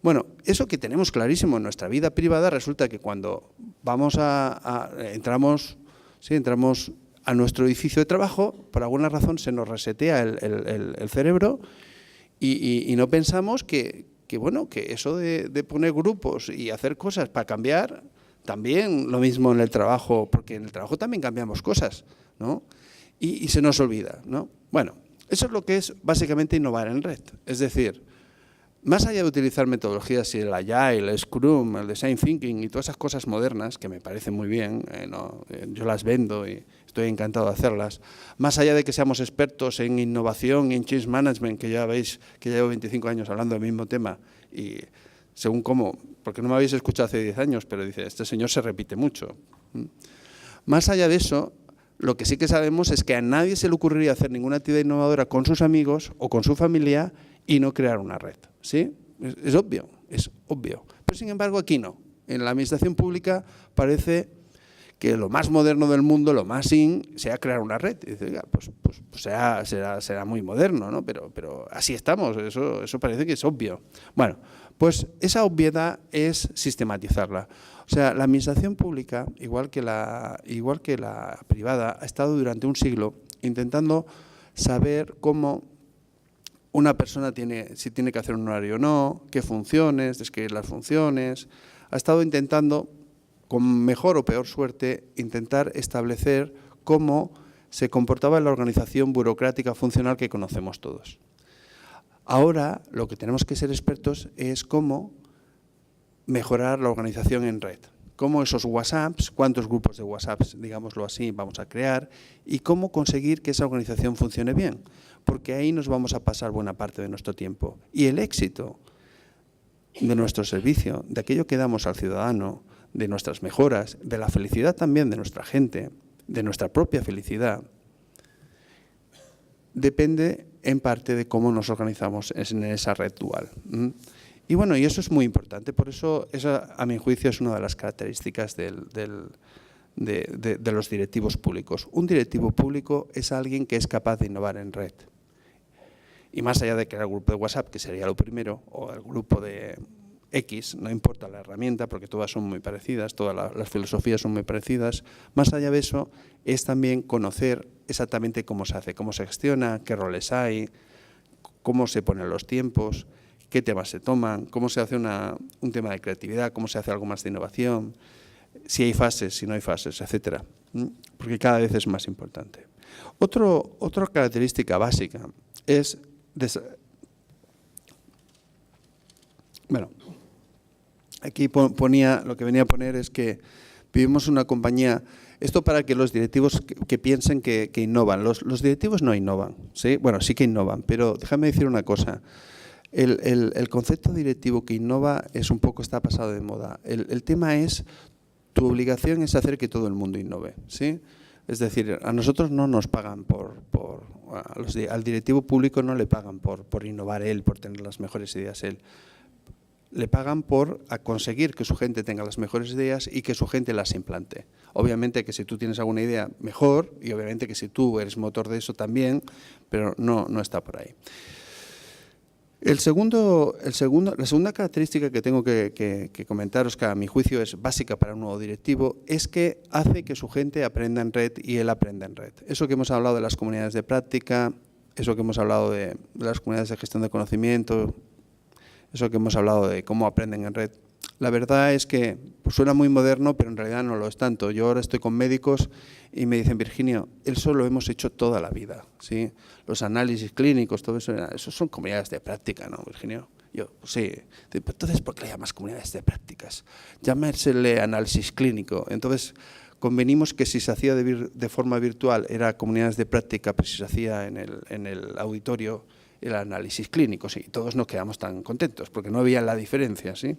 Bueno, eso que tenemos clarísimo en nuestra vida privada, resulta que cuando vamos entramos a nuestro edificio de trabajo, por alguna razón se nos resetea el cerebro y no pensamos que eso de poner grupos y hacer cosas para cambiar, también lo mismo en el trabajo, porque en el trabajo también cambiamos cosas, ¿no? Y se nos olvida, ¿no? Bueno, eso es lo que es básicamente innovar en red. Es decir, más allá de utilizar metodologías y el Agile, el Scrum, el Design Thinking y todas esas cosas modernas, que me parecen muy bien, yo las vendo y estoy encantado de hacerlas, más allá de que seamos expertos en innovación y en change management, que ya veis que llevo 25 años hablando del mismo tema y según cómo, porque no me habéis escuchado hace 10 años, pero dice, este señor se repite mucho. Más allá de eso, lo que sí que sabemos es que a nadie se le ocurriría hacer ninguna actividad innovadora con sus amigos o con su familia y no crear una red, ¿sí? Es obvio. Pero sin embargo aquí no. En la administración pública parece que lo más moderno del mundo, lo más sea crear una red. Y dice, oiga, pues será muy moderno, ¿no? Pero así estamos, eso parece que es obvio. Bueno, pues esa obviedad es sistematizarla. O sea, la administración pública, igual que la privada, ha estado durante un siglo intentando saber cómo una persona si tiene que hacer un horario o no, qué funciones, describir las funciones. Ha estado intentando, con mejor o peor suerte, intentar establecer cómo se comportaba la organización burocrática funcional que conocemos todos. Ahora, lo que tenemos que ser expertos es cómo mejorar la organización en red. Cómo esos WhatsApps, cuántos grupos de WhatsApps, digámoslo así, vamos a crear y cómo conseguir que esa organización funcione bien. Porque ahí nos vamos a pasar buena parte de nuestro tiempo. Y el éxito de nuestro servicio, de aquello que damos al ciudadano, de nuestras mejoras, de la felicidad también de nuestra gente, de nuestra propia felicidad, depende en parte de cómo nos organizamos en esa red dual. Y bueno, y eso es muy importante, por eso esa, a mi juicio, es una de las características de los directivos públicos. Un directivo público es alguien que es capaz de innovar en red. Y más allá de crear el grupo de WhatsApp, que sería lo primero, o el grupo de X, no importa la herramienta, porque todas son muy parecidas, todas las filosofías son muy parecidas, más allá de eso es también conocer exactamente cómo se hace, cómo se gestiona, qué roles hay, cómo se ponen los tiempos, qué temas se toman, cómo se hace un tema de creatividad, cómo se hace algo más de innovación, si hay fases, si no hay fases, etcétera, porque cada vez es más importante. Otra característica básica es, bueno, aquí ponía, lo que venía a poner es que vivimos una compañía, esto para que los directivos que piensen que innovan, los directivos no innovan, ¿sí? Bueno, sí que innovan, pero déjame decir una cosa. El concepto directivo que innova es un poco, está pasado de moda. El tema es, tu obligación es hacer que todo el mundo innove, ¿sí? Es decir, a nosotros no nos pagan al directivo público no le pagan por innovar él, por tener las mejores ideas él. Le pagan por conseguir que su gente tenga las mejores ideas y que su gente las implante. Obviamente que si tú tienes alguna idea, mejor, y obviamente que si tú eres motor de eso también, pero no está por ahí. La segunda característica que tengo que comentaros, que a mi juicio es básica para un nuevo directivo, es que hace que su gente aprenda en red y él aprenda en red. Eso que hemos hablado de las comunidades de práctica, eso que hemos hablado de las comunidades de gestión de conocimiento, eso que hemos hablado de cómo aprenden en red. La verdad es que pues, suena muy moderno, pero en realidad no lo es tanto. Yo ahora estoy con médicos y me dicen, Virginio, eso lo hemos hecho toda la vida, ¿sí? Los análisis clínicos, todo eso son comunidades de práctica, ¿no, Virginio? Yo, pues sí. Entonces, ¿por qué le llamas comunidades de prácticas? Llámesele análisis clínico. Entonces, convenimos que si se hacía de forma virtual era comunidades de práctica, pero si se hacía en el auditorio el análisis clínico, sí, todos nos quedamos tan contentos, porque no había la diferencia, ¿sí?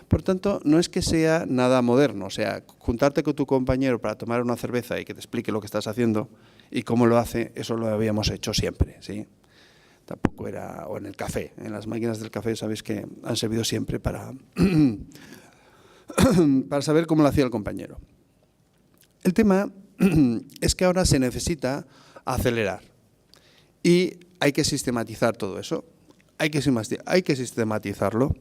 Por tanto, no es que sea nada moderno, o sea, juntarte con tu compañero para tomar una cerveza y que te explique lo que estás haciendo y cómo lo hace, eso lo habíamos hecho siempre, ¿sí? Tampoco era, o en el café, en las máquinas del café sabéis que han servido siempre para saber cómo lo hacía el compañero. El tema es que ahora se necesita acelerar y hay que sistematizar todo eso, hay que sistematizarlo.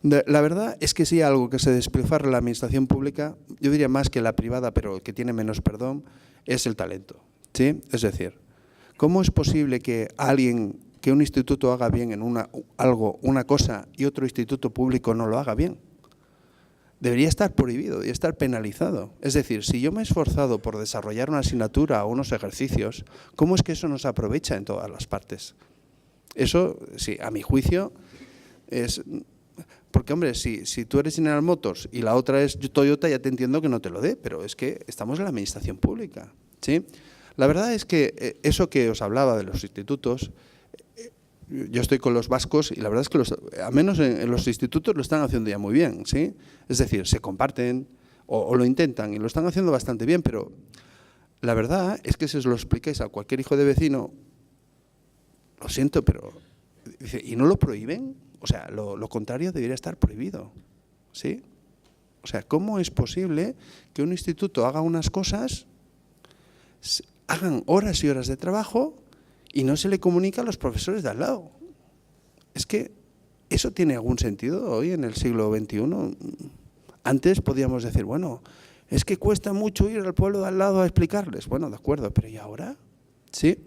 La verdad es que si hay algo que se despilfarra en la administración pública, yo diría más que la privada, pero que tiene menos perdón, es el talento, ¿sí? Es decir, ¿cómo es posible que un instituto haga bien en una cosa y otro instituto público no lo haga bien? Debería estar prohibido, debería estar penalizado. Es decir, si yo me he esforzado por desarrollar una asignatura o unos ejercicios, ¿cómo es que eso no se aprovecha en todas las partes? Eso, sí, a mi juicio, es... Porque, hombre, si tú eres General Motors y la otra es Toyota, ya te entiendo que no te lo dé, pero es que estamos en la administración pública, ¿sí? La verdad es que eso que os hablaba de los institutos, yo estoy con los vascos y la verdad es que al menos en los institutos lo están haciendo ya muy bien, ¿sí? Es decir, se comparten o lo intentan y lo están haciendo bastante bien, pero la verdad es que si os lo explicáis a cualquier hijo de vecino, lo siento, pero... Dice, ¿y no lo prohíben? O sea, lo contrario debería estar prohibido, ¿sí? O sea, ¿cómo es posible que un instituto haga unas cosas, hagan horas y horas de trabajo y no se le comunica a los profesores de al lado? Es que ¿eso tiene algún sentido hoy en el siglo XXI? Antes podíamos decir, bueno, es que cuesta mucho ir al pueblo de al lado a explicarles. Bueno, de acuerdo, pero ¿y ahora? ¿Sí?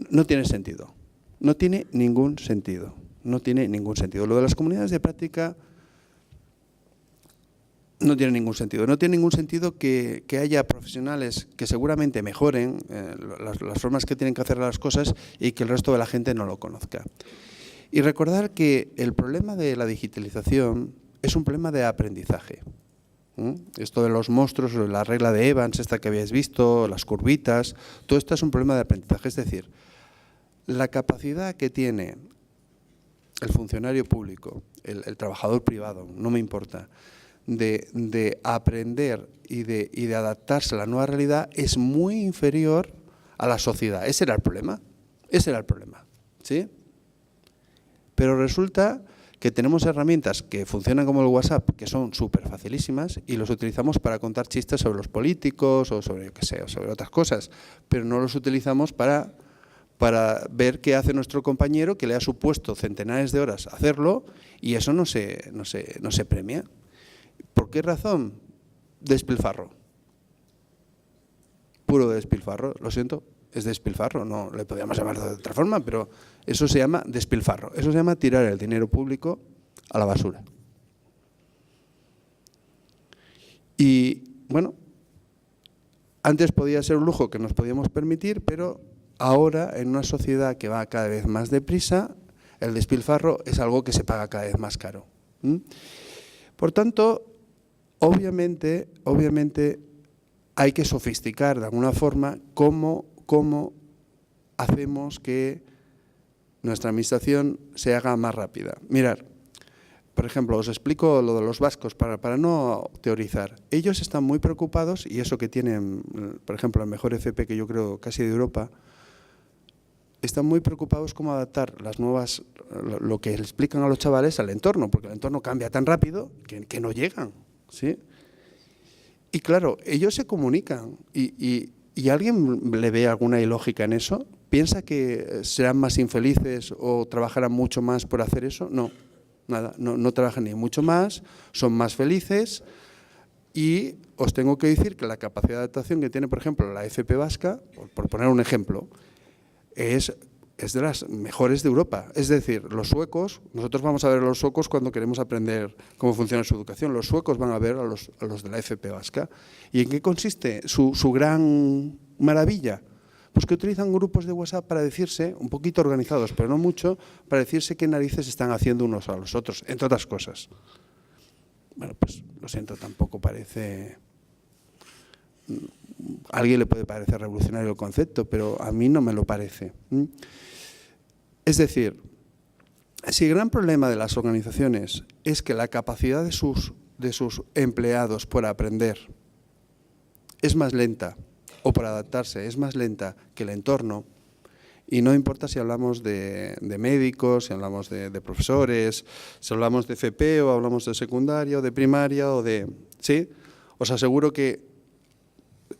No tiene sentido. No tiene ningún sentido. No tiene ningún sentido. Lo de las comunidades de práctica no tiene ningún sentido. No tiene ningún sentido que haya profesionales que seguramente mejoren las formas que tienen que hacer las cosas y que el resto de la gente no lo conozca. Y recordar que el problema de la digitalización es un problema de aprendizaje. Esto de los monstruos, la regla de Evans, esta que habéis visto, las curvitas, todo esto es un problema de aprendizaje. Es decir, la capacidad que tiene el funcionario público, el trabajador privado, no me importa, de aprender y de adaptarse a la nueva realidad es muy inferior a la sociedad. Ese era el problema, ¿sí? Pero resulta que tenemos herramientas que funcionan como el WhatsApp, que son súper facilísimas y los utilizamos para contar chistes sobre los políticos o sobre, qué sé, sobre otras cosas, pero no los utilizamos para ver qué hace nuestro compañero que le ha supuesto centenares de horas hacerlo y eso no se premia. ¿Por qué razón? Despilfarro. Puro despilfarro, lo siento, es despilfarro, no le podríamos llamar de otra forma, pero eso se llama despilfarro, eso se llama tirar el dinero público a la basura. Y bueno, antes podía ser un lujo que nos podíamos permitir, pero ahora en una sociedad que va cada vez más deprisa, el despilfarro es algo que se paga cada vez más caro. Por tanto, obviamente hay que sofisticar de alguna forma cómo hacemos que nuestra administración se haga más rápida. Mirad, por ejemplo, os explico lo de los vascos para no teorizar. Ellos están muy preocupados, y eso que tienen, por ejemplo, el mejor FP que yo creo casi de Europa, están muy preocupados cómo adaptar las nuevas, lo que le explican a los chavales al entorno, porque el entorno cambia tan rápido que no llegan, ¿sí? Y claro, ellos se comunican y ¿alguien le ve alguna ilógica en eso? ¿Piensa que serán más infelices o trabajarán mucho más por hacer eso? No, nada, no trabajan ni mucho más, son más felices. Y os tengo que decir que la capacidad de adaptación que tiene, por ejemplo, la FP vasca, por poner un ejemplo, es de las mejores de Europa. Es decir, los suecos, nosotros vamos a ver a los suecos cuando queremos aprender cómo funciona su educación. Los suecos van a ver a los de la FP vasca. ¿Y en qué consiste su gran maravilla? Pues que utilizan grupos de WhatsApp para decirse, un poquito organizados, pero no mucho, para decirse qué narices están haciendo unos a los otros, entre otras cosas. Bueno, pues lo siento, tampoco parece... A alguien le puede parecer revolucionario el concepto, pero a mí no me lo parece. Es decir, si el gran problema de las organizaciones es que la capacidad de sus empleados por aprender es más lenta, o por adaptarse es más lenta que el entorno, y no importa si hablamos de médicos, si hablamos de profesores, si hablamos de FP o hablamos de secundaria o de primaria o de... ¿sí? Os aseguro que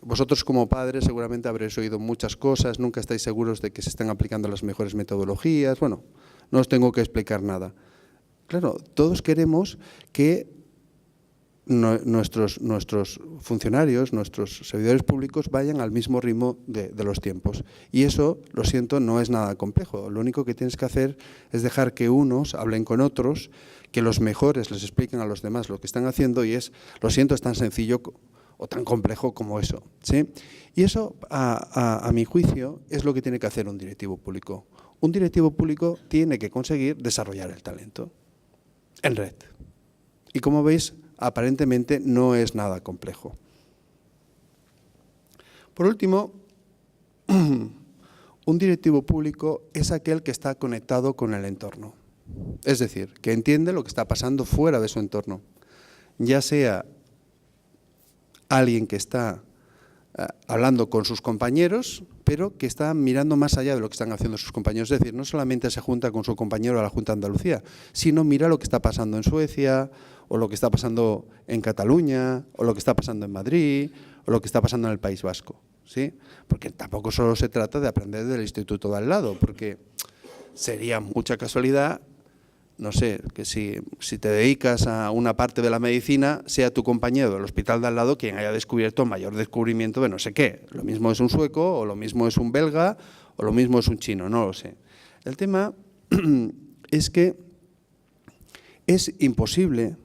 vosotros como padres seguramente habréis oído muchas cosas, nunca estáis seguros de que se están aplicando las mejores metodologías. Bueno, no os tengo que explicar nada. Claro, todos queremos que nuestros funcionarios, nuestros servidores públicos vayan al mismo ritmo de los tiempos. Y eso, lo siento, no es nada complejo. Lo único que tienes que hacer es dejar que unos hablen con otros, que los mejores les expliquen a los demás lo que están haciendo, y lo siento, es tan sencillo o tan complejo como eso, ¿sí? Y eso, a mi juicio, es lo que tiene que hacer un directivo público. Un directivo público tiene que conseguir desarrollar el talento en red. Y como veis, aparentemente no es nada complejo. Por último, un directivo público es aquel que está conectado con el entorno. Es decir, que entiende lo que está pasando fuera de su entorno, ya sea alguien que está hablando con sus compañeros, pero que está mirando más allá de lo que están haciendo sus compañeros. Es decir, no solamente se junta con su compañero a la Junta de Andalucía, sino mira lo que está pasando en Suecia, o lo que está pasando en Cataluña, o lo que está pasando en Madrid, o lo que está pasando en el País Vasco, ¿sí? Porque tampoco solo se trata de aprender del instituto de al lado, porque sería mucha casualidad, no sé, que si te dedicas a una parte de la medicina, sea tu compañero del hospital de al lado quien haya descubierto mayor descubrimiento de no sé qué. Lo mismo es un sueco, o lo mismo es un belga, o lo mismo es un chino, no lo sé. El tema es que es imposible,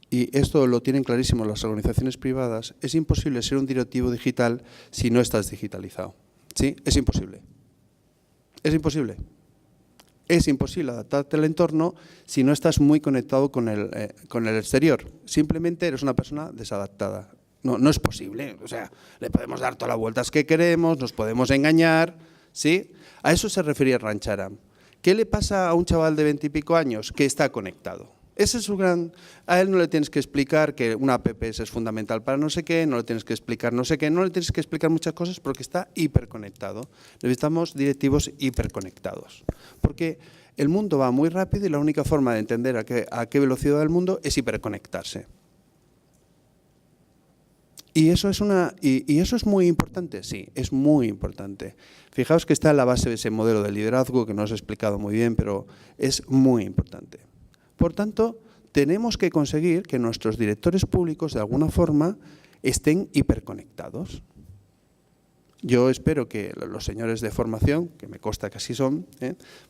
y esto lo tienen clarísimo las organizaciones privadas, es imposible ser un directivo digital si no estás digitalizado. ¿Sí? Es imposible. Es imposible. Es imposible adaptarte al entorno si no estás muy conectado con el exterior. Simplemente eres una persona desadaptada. No es posible. O sea, le podemos dar todas las vueltas que queremos, nos podemos engañar, ¿sí? A eso se refería Rancharam. ¿Qué le pasa a un chaval de 20 y pico años que está conectado? Ese es su gran... A él no le tienes que explicar que una app es fundamental para no sé qué, no le tienes que explicar no sé qué, no le tienes que explicar muchas cosas porque está hiperconectado. Necesitamos directivos hiperconectados. Porque el mundo va muy rápido y la única forma de entender a qué velocidad va el mundo es hiperconectarse. ¿Y eso es muy importante? Sí, es muy importante. Fijaos que está en la base de ese modelo de liderazgo que no os he explicado muy bien, pero es muy importante. Por tanto, tenemos que conseguir que nuestros directores públicos, de alguna forma, estén hiperconectados. Yo espero que los señores de formación, que me consta que así son,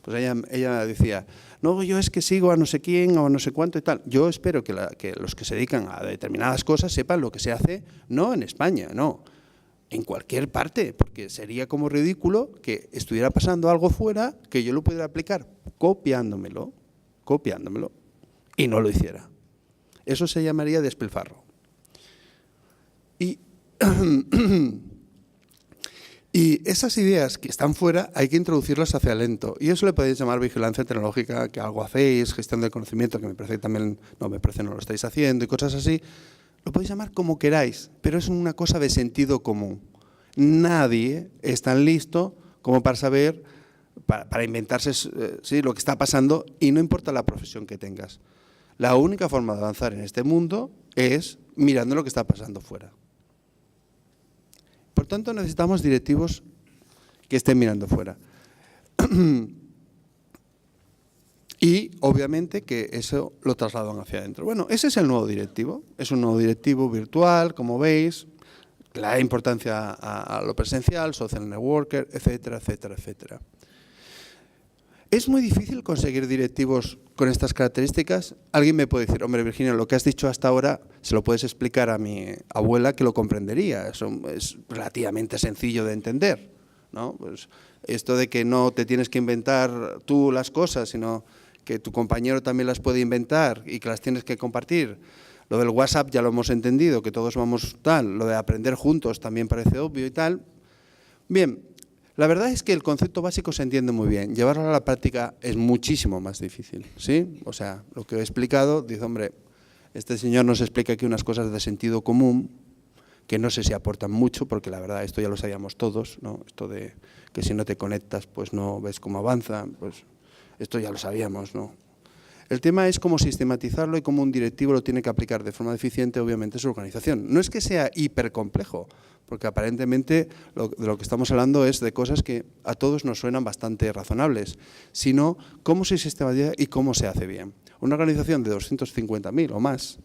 pues ella decía, no, yo es que sigo a no sé quién o a no sé cuánto y tal. Yo espero que los que se dedican a determinadas cosas sepan lo que se hace, no en España, no, en cualquier parte, porque sería como ridículo que estuviera pasando algo fuera que yo lo pudiera aplicar copiándomelo, y no lo hiciera. Eso se llamaría despilfarro. Y esas ideas que están fuera hay que introducirlas hacia adentro. Y eso le podéis llamar vigilancia tecnológica, que algo hacéis, gestión del conocimiento, que me parece que también, no lo estáis haciendo, y cosas así. Lo podéis llamar como queráis, pero es una cosa de sentido común. Nadie es tan listo como para saber, para inventarse lo que está pasando, y no importa la profesión que tengas. La única forma de avanzar en este mundo es mirando lo que está pasando fuera. Por tanto, necesitamos directivos que estén mirando fuera. Y, obviamente, que eso lo trasladan hacia adentro. Bueno, ese es el nuevo directivo. Es un nuevo directivo virtual, como veis. Le da importancia a lo presencial, social networker, etcétera, etcétera, etcétera. ¿Es muy difícil conseguir directivos con estas características? Alguien me puede decir, hombre, Virginia, lo que has dicho hasta ahora se lo puedes explicar a mi abuela, que lo comprendería. Eso es relativamente sencillo de entender, ¿no? Pues esto de que no te tienes que inventar tú las cosas, sino que tu compañero también las puede inventar y que las tienes que compartir. Lo del WhatsApp ya lo hemos entendido, que todos vamos tal. Lo de aprender juntos también parece obvio y tal. Bien. La verdad es que el concepto básico se entiende muy bien. Llevarlo a la práctica es muchísimo más difícil, ¿sí? O sea, lo que he explicado, dice, hombre, este señor nos explica aquí unas cosas de sentido común que no sé si aportan mucho, porque la verdad esto ya lo sabíamos todos, ¿no? Esto de que si no te conectas, pues no ves cómo avanza, pues esto ya lo sabíamos, ¿no? El tema es cómo sistematizarlo y cómo un directivo lo tiene que aplicar de forma eficiente, obviamente, en su organización. No es que sea hipercomplejo, porque aparentemente de lo que estamos hablando es de cosas que a todos nos suenan bastante razonables, sino cómo se sistematiza y cómo se hace bien. Una organización de 250.000 o más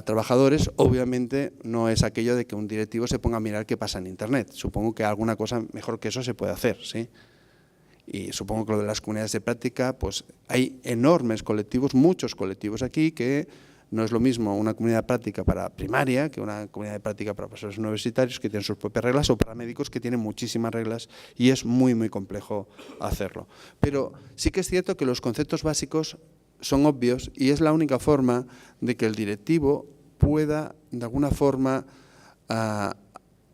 trabajadores, obviamente no es aquello de que un directivo se ponga a mirar qué pasa en Internet. Supongo que alguna cosa mejor que eso se puede hacer, ¿sí? Y supongo que lo de las comunidades de práctica, pues hay enormes colectivos, muchos colectivos aquí, que no es lo mismo una comunidad de práctica para primaria que una comunidad de práctica para profesores universitarios que tienen sus propias reglas, o para médicos que tienen muchísimas reglas, y es muy, muy complejo hacerlo. Pero sí que es cierto que los conceptos básicos son obvios y es la única forma de que el directivo pueda, de alguna forma,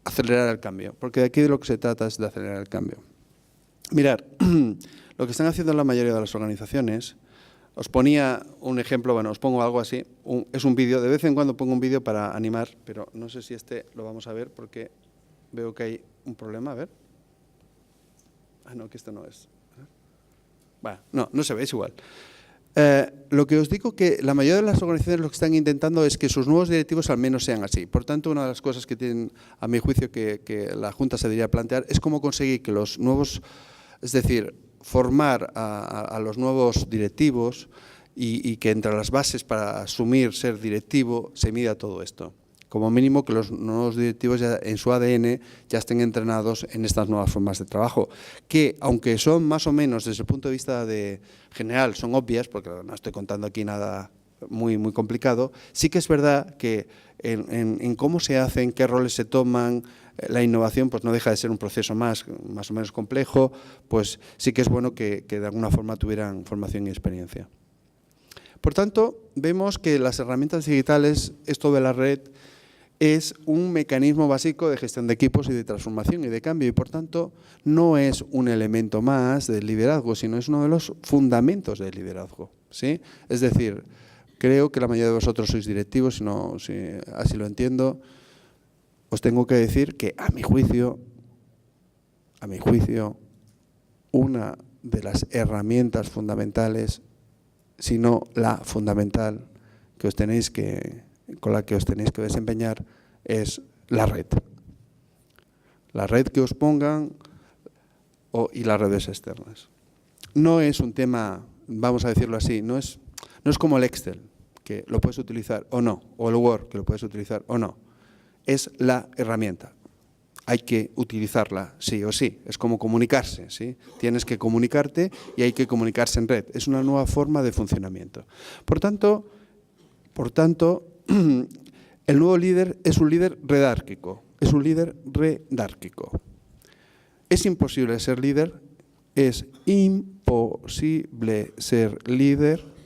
acelerar el cambio, porque de aquí de lo que se trata es de acelerar el cambio. Mirad, lo que están haciendo la mayoría de las organizaciones, os ponía un ejemplo, bueno, os pongo algo así, es un vídeo, de vez en cuando pongo un vídeo para animar, pero no sé si este lo vamos a ver porque veo que hay un problema, a ver. Ah, no, que esto no es. Bueno, no se ve, es igual. Lo que os digo que la mayoría de las organizaciones lo que están intentando es que sus nuevos directivos al menos sean así. Por tanto, una de las cosas que tienen, a mi juicio, que la Junta se debería plantear es cómo conseguir que los nuevos, es decir, formar a los nuevos directivos y que entre las bases para asumir ser directivo se mida todo esto. Como mínimo que los nuevos directivos ya en su ADN ya estén entrenados en estas nuevas formas de trabajo, que aunque son más o menos desde el punto de vista general, son obvias, porque no estoy contando aquí nada muy, muy complicado, sí que es verdad que en cómo se hacen, qué roles se toman, la innovación pues no deja de ser un proceso más o menos complejo, pues sí que es bueno que de alguna forma tuvieran formación y experiencia. Por tanto, vemos que las herramientas digitales, esto de la red, es un mecanismo básico de gestión de equipos y de transformación y de cambio, y por tanto no es un elemento más del liderazgo, sino es uno de los fundamentos del liderazgo, ¿sí? Es decir, creo que la mayoría de vosotros sois directivos, si así lo entiendo, os tengo que decir que a mi juicio, una de las herramientas fundamentales, si no la fundamental con la que os tenéis que desempeñar, es la red. La red que os pongan y las redes externas. No es un tema, vamos a decirlo así, no es como el Excel, que lo puedes utilizar o no, o el Word, que lo puedes utilizar o no. Es la herramienta. hay que utilizarla sí o sí. Es como comunicarse, ¿sí? Tienes que comunicarte y hay que comunicarse en red. Es una nueva forma de funcionamiento. Por tanto, el nuevo líder es un líder redárquico. Es un líder redárquico. Es imposible ser líder. Es imposible ser líder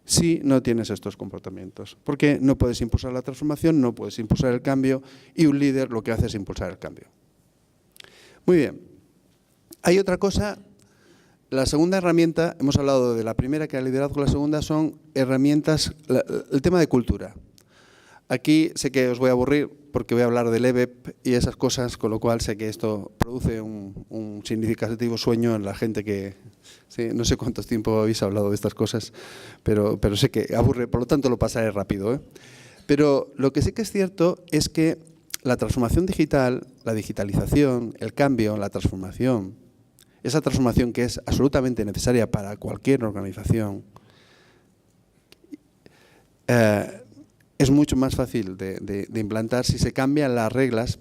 si no tienes estos comportamientos. Porque no puedes impulsar la transformación, no puedes impulsar el cambio, y un líder lo que hace es impulsar el cambio. Muy bien. Hay otra cosa. La segunda herramienta, hemos hablado de la primera, que era el liderazgo, la segunda son herramientas, el tema de cultura. Aquí sé que os voy a aburrir porque voy a hablar del EVEP y esas cosas, con lo cual sé que esto produce un significativo sueño en la gente que... Sí, no sé cuánto tiempo habéis hablado de estas cosas, pero sé que aburre, por lo tanto lo pasaré rápido, ¿eh? Pero lo que sí que es cierto es que la transformación digital, la digitalización, el cambio, la transformación, esa transformación que es absolutamente necesaria para cualquier organización, es mucho más fácil de implantar si se cambian las reglas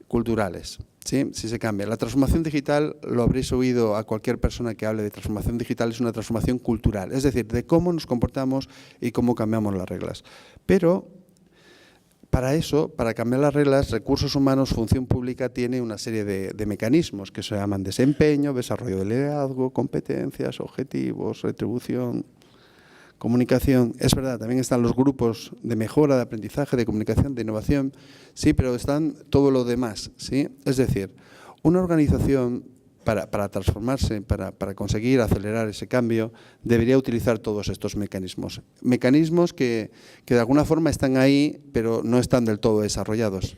culturales, ¿sí? Si se cambia. La transformación digital, lo habréis oído a cualquier persona que hable de transformación digital, es una transformación cultural, es decir, de cómo nos comportamos y cómo cambiamos las reglas. Pero para eso, para cambiar las reglas, recursos humanos, función pública tiene una serie de mecanismos que se llaman desempeño, desarrollo de liderazgo, competencias, objetivos, retribución, comunicación. Es verdad, también están los grupos de mejora, de aprendizaje, de comunicación, de innovación, sí, pero están todo lo demás, ¿sí? Es decir, una organización para transformarse, para conseguir acelerar ese cambio, debería utilizar todos estos mecanismos. Mecanismos que de alguna forma están ahí, pero no están del todo desarrollados.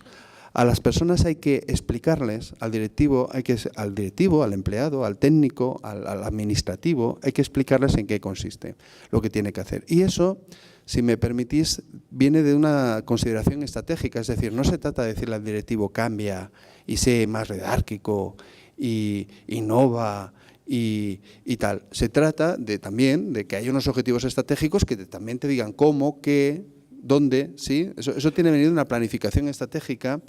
A las personas hay que explicarles, al directivo, al empleado, al técnico, al administrativo, hay que explicarles en qué consiste, lo que tiene que hacer. Y eso, si me permitís, viene de una consideración estratégica, es decir, no se trata de decirle al directivo cambia y sé más redárquico y innova y tal. Se trata también de que haya unos objetivos estratégicos que también te digan cómo, qué, dónde, ¿sí? Eso tiene venido de una planificación estratégica,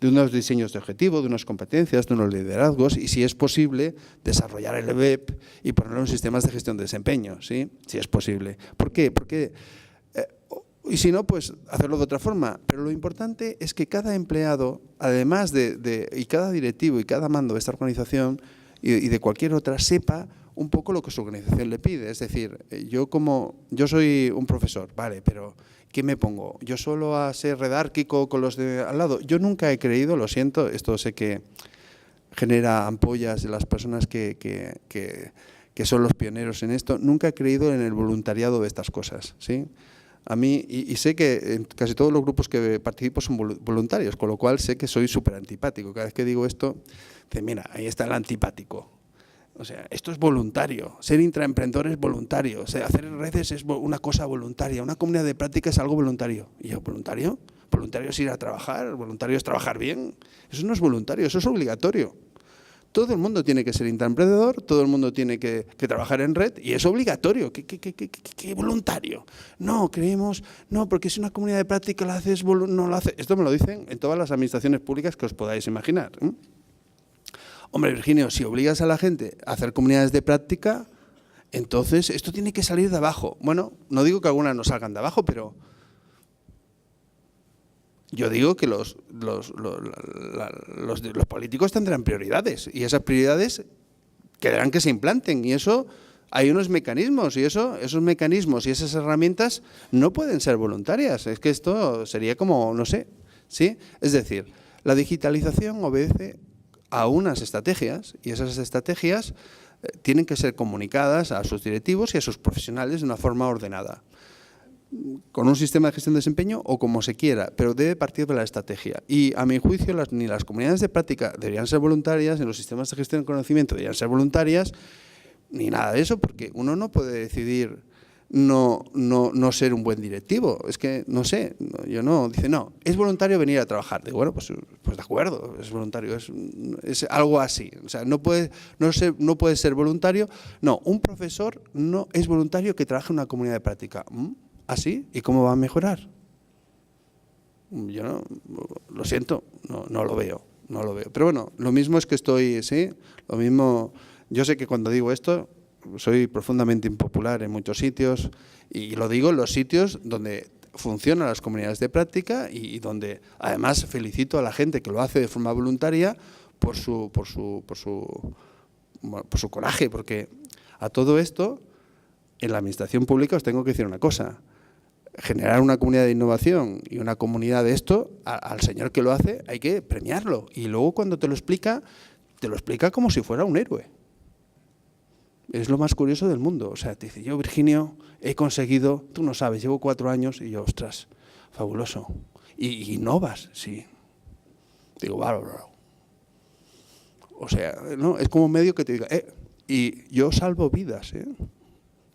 de unos diseños de objetivo, de unas competencias, de unos liderazgos y, si es posible, desarrollar el EVEP y ponerlo en sistemas de gestión de desempeño, ¿sí? Si es posible. ¿Por qué? Porque, y si no, pues hacerlo de otra forma. Pero lo importante es que cada empleado, además y cada directivo y cada mando de esta organización y de cualquier otra, sepa un poco lo que su organización le pide. Es decir, yo soy un profesor, vale, pero ¿qué me pongo? ¿Yo solo a ser redárquico con los de al lado? Yo nunca he creído, lo siento, esto sé que genera ampollas de las personas que son los pioneros en esto, nunca he creído en el voluntariado de estas cosas, ¿sí? A mí, y sé que en casi todos los grupos que participo son voluntarios, con lo cual sé que soy súper antipático. Cada vez que digo esto, dice, mira, ahí está el antipático. O sea, esto es voluntario, ser intraemprendedor es voluntario, o sea, hacer redes es una cosa voluntaria, una comunidad de práctica es algo voluntario. ¿Y yo, voluntario? Voluntario es ir a trabajar, voluntario es trabajar bien. Eso no es voluntario, eso es obligatorio. Todo el mundo tiene que ser intraemprendedor, todo el mundo tiene que trabajar en red y es obligatorio. ¿Qué voluntario? No, creemos, no, porque si una comunidad de práctica la haces, no la haces. Esto me lo dicen en todas las administraciones públicas que os podáis imaginar, ¿eh? Hombre, Virginio, si obligas a la gente a hacer comunidades de práctica, entonces esto tiene que salir de abajo. Bueno, no digo que algunas no salgan de abajo, pero yo digo que los políticos tendrán prioridades y esas prioridades quedarán que se implanten y eso hay unos mecanismos y esos mecanismos y esas herramientas no pueden ser voluntarias. Es que esto sería como, no sé, ¿sí? Es decir, la digitalización obedece a unas estrategias y esas estrategias tienen que ser comunicadas a sus directivos y a sus profesionales de una forma ordenada, con un sistema de gestión de desempeño o como se quiera, pero debe partir de la estrategia. Y a mi juicio ni las comunidades de práctica deberían ser voluntarias, ni los sistemas de gestión de conocimiento deberían ser voluntarias, ni nada de eso, porque uno no puede decidir no ser un buen directivo. Es que, no sé, yo no, dice, no, es voluntario venir a trabajar. Digo, bueno, pues de acuerdo, es voluntario, es algo así. O sea, no puede ser voluntario. No, un profesor no es voluntario que trabaje en una comunidad de práctica. ¿Así? ¿Y cómo va a mejorar? ¿Cómo va a mejorar? No, un profesor no es voluntario que trabaje en una comunidad de práctica. No, un profesor no es voluntario que trabaje en una comunidad de práctica. ¿Así? ¿Y cómo va a mejorar? No, un profesor no es voluntario que trabaje en una comunidad de práctica. ¿Así? ¿Y cómo va a mejorar? Yo no, lo siento, no lo veo. Pero bueno, lo mismo es que estoy, sí, lo mismo, yo sé que cuando digo esto soy profundamente impopular en muchos sitios y lo digo en los sitios donde funcionan las comunidades de práctica y donde además felicito a la gente que lo hace de forma voluntaria por su coraje, porque a todo esto en la administración pública os tengo que decir una cosa. Generar una comunidad de innovación y una comunidad de esto, al señor que lo hace hay que premiarlo. Y luego cuando te lo explica como si fuera un héroe. Es lo más curioso del mundo. O sea, te dice, yo, Virginio, he conseguido, tú no sabes, llevo 4 años y yo, ostras, fabuloso. Y innovas, sí. Digo, bárbaro. O sea, no, es como un medio que te diga, y yo salvo vidas,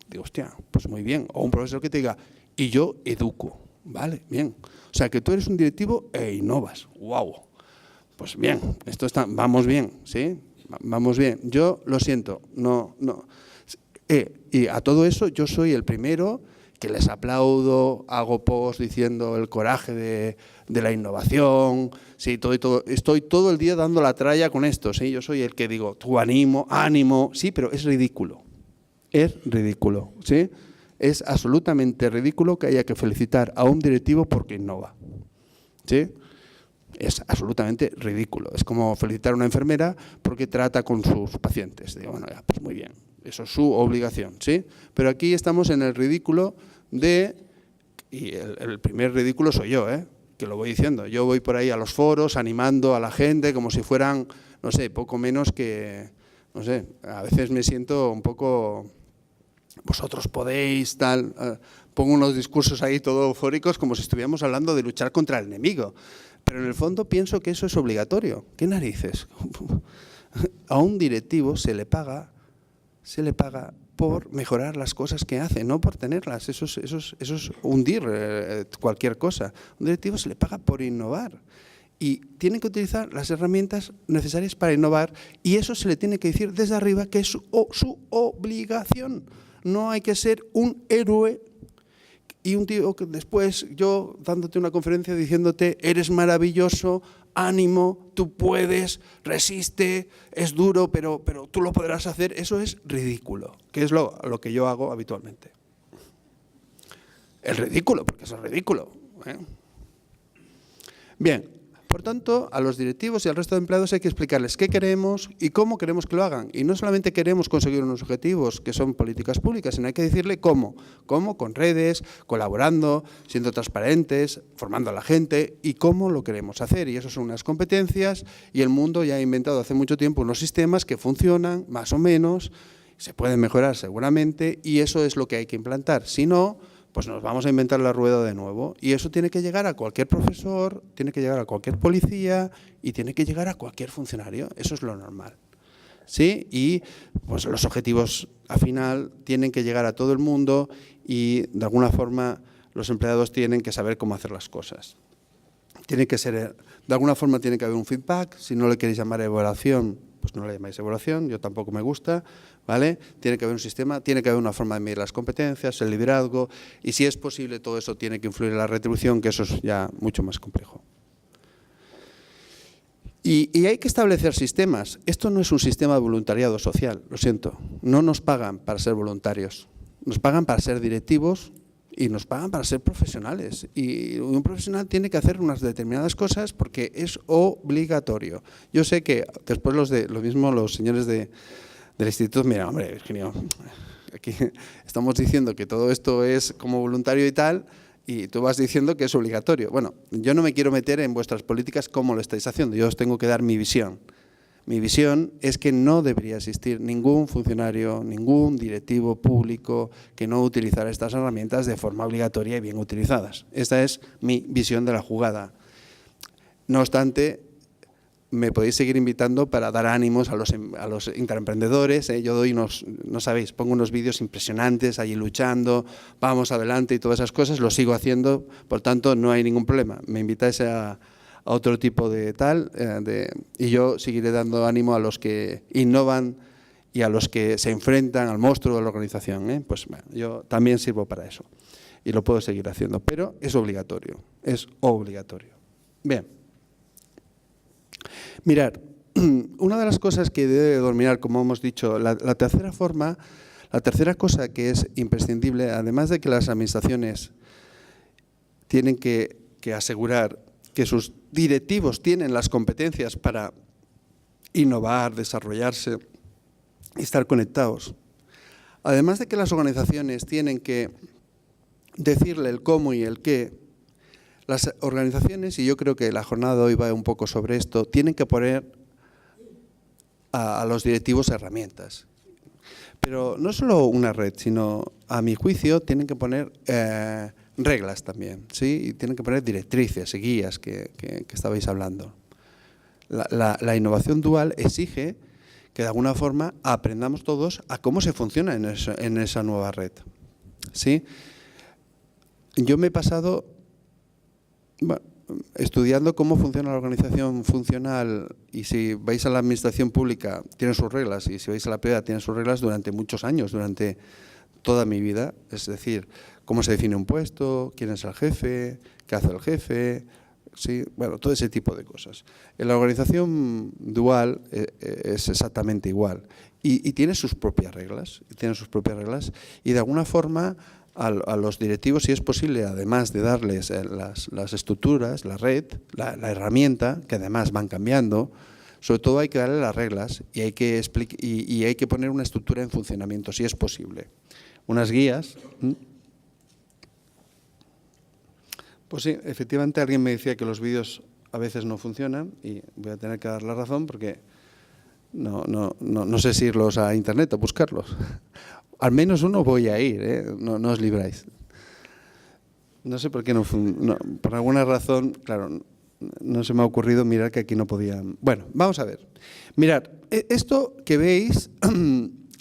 Digo, hostia, pues muy bien. O un profesor que te diga, y yo educo, vale, bien. O sea, que tú eres un directivo e innovas, wow. Pues bien, vamos bien, ¿sí? Vamos bien. Yo lo siento, no. Y a todo eso yo soy el primero que les aplaudo, hago post diciendo el coraje de la innovación, sí, todo. Estoy todo el día dando la tralla con esto, ¿sí? Yo soy el que digo, tú ánimo, sí, pero es ridículo. Es ridículo, ¿sí? Es absolutamente ridículo que haya que felicitar a un directivo porque innova, ¿sí? Es absolutamente ridículo. Es como felicitar a una enfermera porque trata con sus pacientes. Digo, bueno, ya, pues muy bien, eso es su obligación, ¿sí? Pero aquí estamos en el ridículo y el primer ridículo soy yo, que lo voy diciendo. Yo voy por ahí a los foros animando a la gente como si fueran, no sé, poco menos que, no sé, a veces me siento un poco... Vosotros podéis, tal, pongo unos discursos ahí todo eufóricos como si estuviéramos hablando de luchar contra el enemigo. Pero en el fondo pienso que eso es obligatorio. ¿Qué narices? A un directivo se le paga por mejorar las cosas que hace, no por tenerlas. Eso es hundir cualquier cosa. A un directivo se le paga por innovar. Y tiene que utilizar las herramientas necesarias para innovar y eso se le tiene que decir desde arriba que es su obligación. No hay que ser un héroe y un tío que después yo dándote una conferencia diciéndote eres maravilloso, ánimo, tú puedes, resiste, es duro, pero tú lo podrás hacer. Eso es ridículo, que es lo que yo hago habitualmente. Es ridículo, porque eso es ridículo. Bien. Por tanto, a los directivos y al resto de empleados hay que explicarles qué queremos y cómo queremos que lo hagan. Y no solamente queremos conseguir unos objetivos que son políticas públicas, sino hay que decirle cómo. Cómo, con redes, colaborando, siendo transparentes, formando a la gente y cómo lo queremos hacer. Y eso son unas competencias y el mundo ya ha inventado hace mucho tiempo unos sistemas que funcionan más o menos, se pueden mejorar seguramente y eso es lo que hay que implantar. Si no, pues nos vamos a inventar la rueda de nuevo. Y eso tiene que llegar a cualquier profesor, tiene que llegar a cualquier policía y tiene que llegar a cualquier funcionario. Eso es lo normal, ¿sí? Y pues los objetivos al final tienen que llegar a todo el mundo y de alguna forma los empleados tienen que saber cómo hacer las cosas. Tiene que ser, de alguna forma tiene que haber un feedback. Si no le queréis llamar evaluación, pues no le llamáis evaluación, yo tampoco me gusta, ¿vale? Tiene que haber un sistema, tiene que haber una forma de medir las competencias, el liderazgo, y si es posible todo eso tiene que influir en la retribución, que eso es ya mucho más complejo. Y hay que establecer sistemas. Esto no es un sistema de voluntariado social, lo siento. No nos pagan para ser voluntarios, nos pagan para ser directivos y nos pagan para ser profesionales. Y un profesional tiene que hacer unas determinadas cosas porque es obligatorio. Yo sé que después los señores del instituto, mira, hombre, Virginio, aquí estamos diciendo que todo esto es como voluntario y tal, y tú vas diciendo que es obligatorio. Bueno, yo no me quiero meter en vuestras políticas cómo lo estáis haciendo, yo os tengo que dar mi visión. Mi visión es que no debería existir ningún funcionario, ningún directivo público que no utilizara estas herramientas de forma obligatoria y bien utilizadas. Esta es mi visión de la jugada. No obstante, me podéis seguir invitando para dar ánimos a los intraemprendedores. Yo doy no sabéis, pongo unos vídeos impresionantes allí luchando, vamos adelante y todas esas cosas, lo sigo haciendo, por tanto no hay ningún problema. Me invitáis a otro tipo de tal, y yo seguiré dando ánimo a los que innovan y a los que se enfrentan al monstruo de la organización. Pues bueno, yo también sirvo para eso. y lo puedo seguir haciendo, pero es obligatorio, es obligatorio. Bien, mirad, una de las cosas que debe dominar, como hemos dicho, la tercera forma, la tercera cosa que es imprescindible, además de que las administraciones tienen que asegurar que sus directivos tienen las competencias para innovar, desarrollarse y estar conectados. Además de que las organizaciones tienen que decirle el cómo y el qué, las organizaciones, y yo creo que la jornada de hoy va un poco sobre esto, tienen que poner a los directivos herramientas. Pero no solo una red, sino, a mi juicio, tienen que poner reglas también, ¿sí? Y tienen que poner directrices y guías que estabais hablando. La innovación dual exige que de alguna forma aprendamos todos a cómo se funciona en esa nueva red, ¿sí? Yo me he pasado estudiando cómo funciona la organización funcional, y si vais a la administración pública tiene sus reglas, y si vais a la privada tiene sus reglas durante muchos años, durante toda mi vida. Es decir, cómo se define un puesto, quién es el jefe, qué hace el jefe, ¿sí? Bueno, todo ese tipo de cosas. En la organización dual es exactamente igual, y tiene sus propias reglas, y de alguna forma a los directivos, si es posible, además de darles las estructuras, la red, la herramienta, que además van cambiando, sobre todo hay que darle las reglas y hay que poner una estructura en funcionamiento, si es posible. Unas guías. Pues sí, efectivamente alguien me decía que los vídeos a veces no funcionan, y voy a tener que dar la razón porque no sé si irlos a internet a buscarlos. Al menos uno voy a ir, no os libráis. No sé por qué por alguna razón, claro, no se me ha ocurrido mirar que aquí no podían. Bueno, vamos a ver. Mirad, esto que veis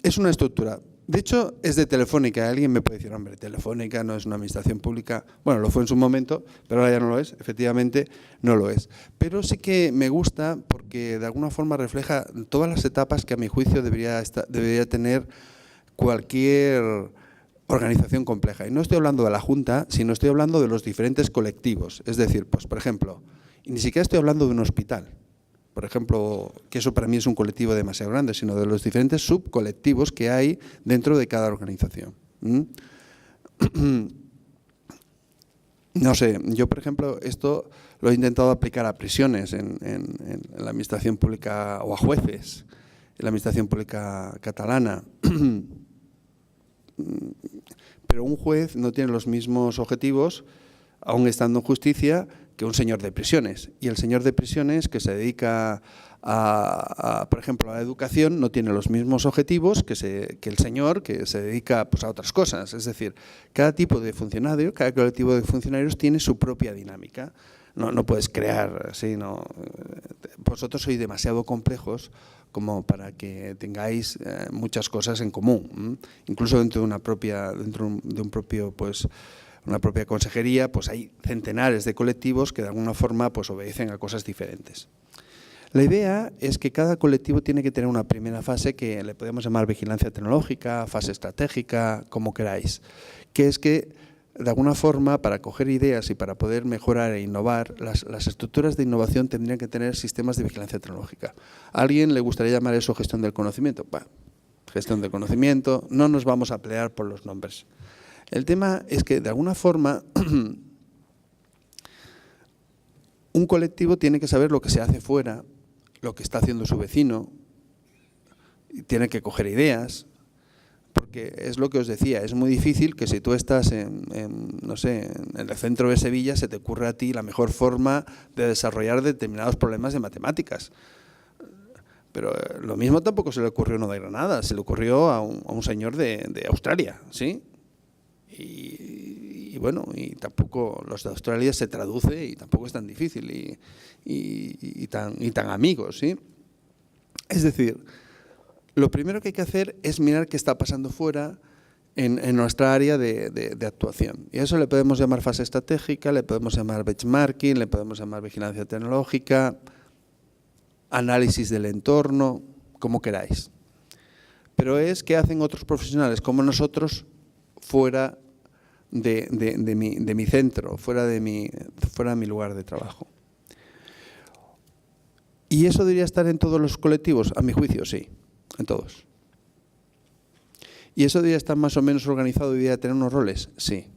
es una estructura. De hecho, es de Telefónica. Alguien me puede decir, hombre, Telefónica no es una administración pública. Bueno, lo fue en su momento, pero ahora ya no lo es. Efectivamente, no lo es. Pero sí que me gusta porque de alguna forma refleja todas las etapas que a mi juicio debería tener cualquier organización compleja. Y no estoy hablando de la Junta, sino estoy hablando de los diferentes colectivos. Es decir, pues por ejemplo, y ni siquiera estoy hablando de un hospital, por ejemplo, que eso para mí es un colectivo demasiado grande, sino de los diferentes subcolectivos que hay dentro de cada organización. No sé, yo por ejemplo esto lo he intentado aplicar a prisiones en la administración pública, o a jueces en la administración pública catalana. Pero un juez no tiene los mismos objetivos, aún estando en justicia, que un señor de prisiones. Y el señor de prisiones que se dedica por ejemplo, a la educación, no tiene los mismos objetivos que el señor que se dedica pues, a otras cosas. Es decir, cada tipo de funcionario, cada colectivo de funcionarios tiene su propia dinámica. No puedes crear así, no. Vosotros sois demasiado complejos como para que tengáis muchas cosas en común. Incluso dentro de una propia consejería, pues hay centenares de colectivos que de alguna forma pues obedecen a cosas diferentes. La idea es que cada colectivo tiene que tener una primera fase que le podemos llamar vigilancia tecnológica, fase estratégica, como queráis, que es que de alguna forma, para coger ideas y para poder mejorar e innovar, las estructuras de innovación tendrían que tener sistemas de vigilancia tecnológica. ¿A alguien le gustaría llamar eso gestión del conocimiento? Bueno, gestión del conocimiento, no nos vamos a pelear por los nombres. El tema es que, de alguna forma, un colectivo tiene que saber lo que se hace fuera, lo que está haciendo su vecino, y tiene que coger ideas. Porque es lo que os decía, es muy difícil que si tú estás no sé, en el centro de Sevilla se te ocurra a ti la mejor forma de desarrollar determinados problemas de matemáticas. Pero lo mismo tampoco se le ocurrió a uno de Granada, se le ocurrió a un señor de Australia, ¿sí? Y bueno, y tampoco los de Australia se traduce y tampoco es tan difícil y tan amigos, ¿sí? Es decir, lo primero que hay que hacer es mirar qué está pasando fuera en nuestra área de actuación. Y a eso le podemos llamar fase estratégica, le podemos llamar benchmarking, le podemos llamar vigilancia tecnológica, análisis del entorno, como queráis. Pero es qué hacen otros profesionales como nosotros fuera de mi centro, fuera de mi lugar de trabajo. ¿Y eso debería estar en todos los colectivos? A mi juicio, sí, en todos. ¿Y eso debería estar más o menos organizado y debería tener unos roles? Sí.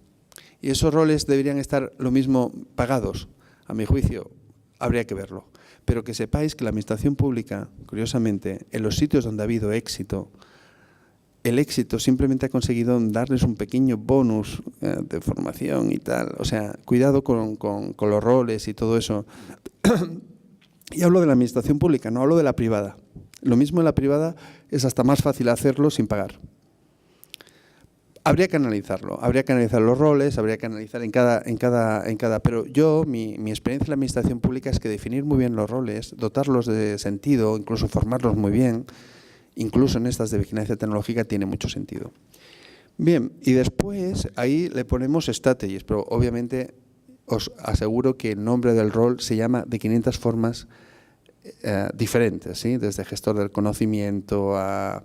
¿Y esos roles deberían estar lo mismo pagados? A mi juicio, habría que verlo. Pero que sepáis que la administración pública, curiosamente, en los sitios donde ha habido éxito, el éxito simplemente ha conseguido darles un pequeño bonus de formación y tal. O sea, cuidado con los roles y todo eso. Y hablo de la administración pública, no hablo de la privada. Lo mismo en la privada es hasta más fácil hacerlo sin pagar. Habría que analizarlo, habría que analizar los roles, habría que analizar en cada. Pero mi experiencia en la administración pública es que definir muy bien los roles, dotarlos de sentido, incluso formarlos muy bien, incluso en estas de vigilancia tecnológica, tiene mucho sentido. Bien, y después ahí le ponemos strategies, pero obviamente os aseguro que el nombre del rol se llama de 500 formas diferentes, ¿sí? Desde gestor del conocimiento a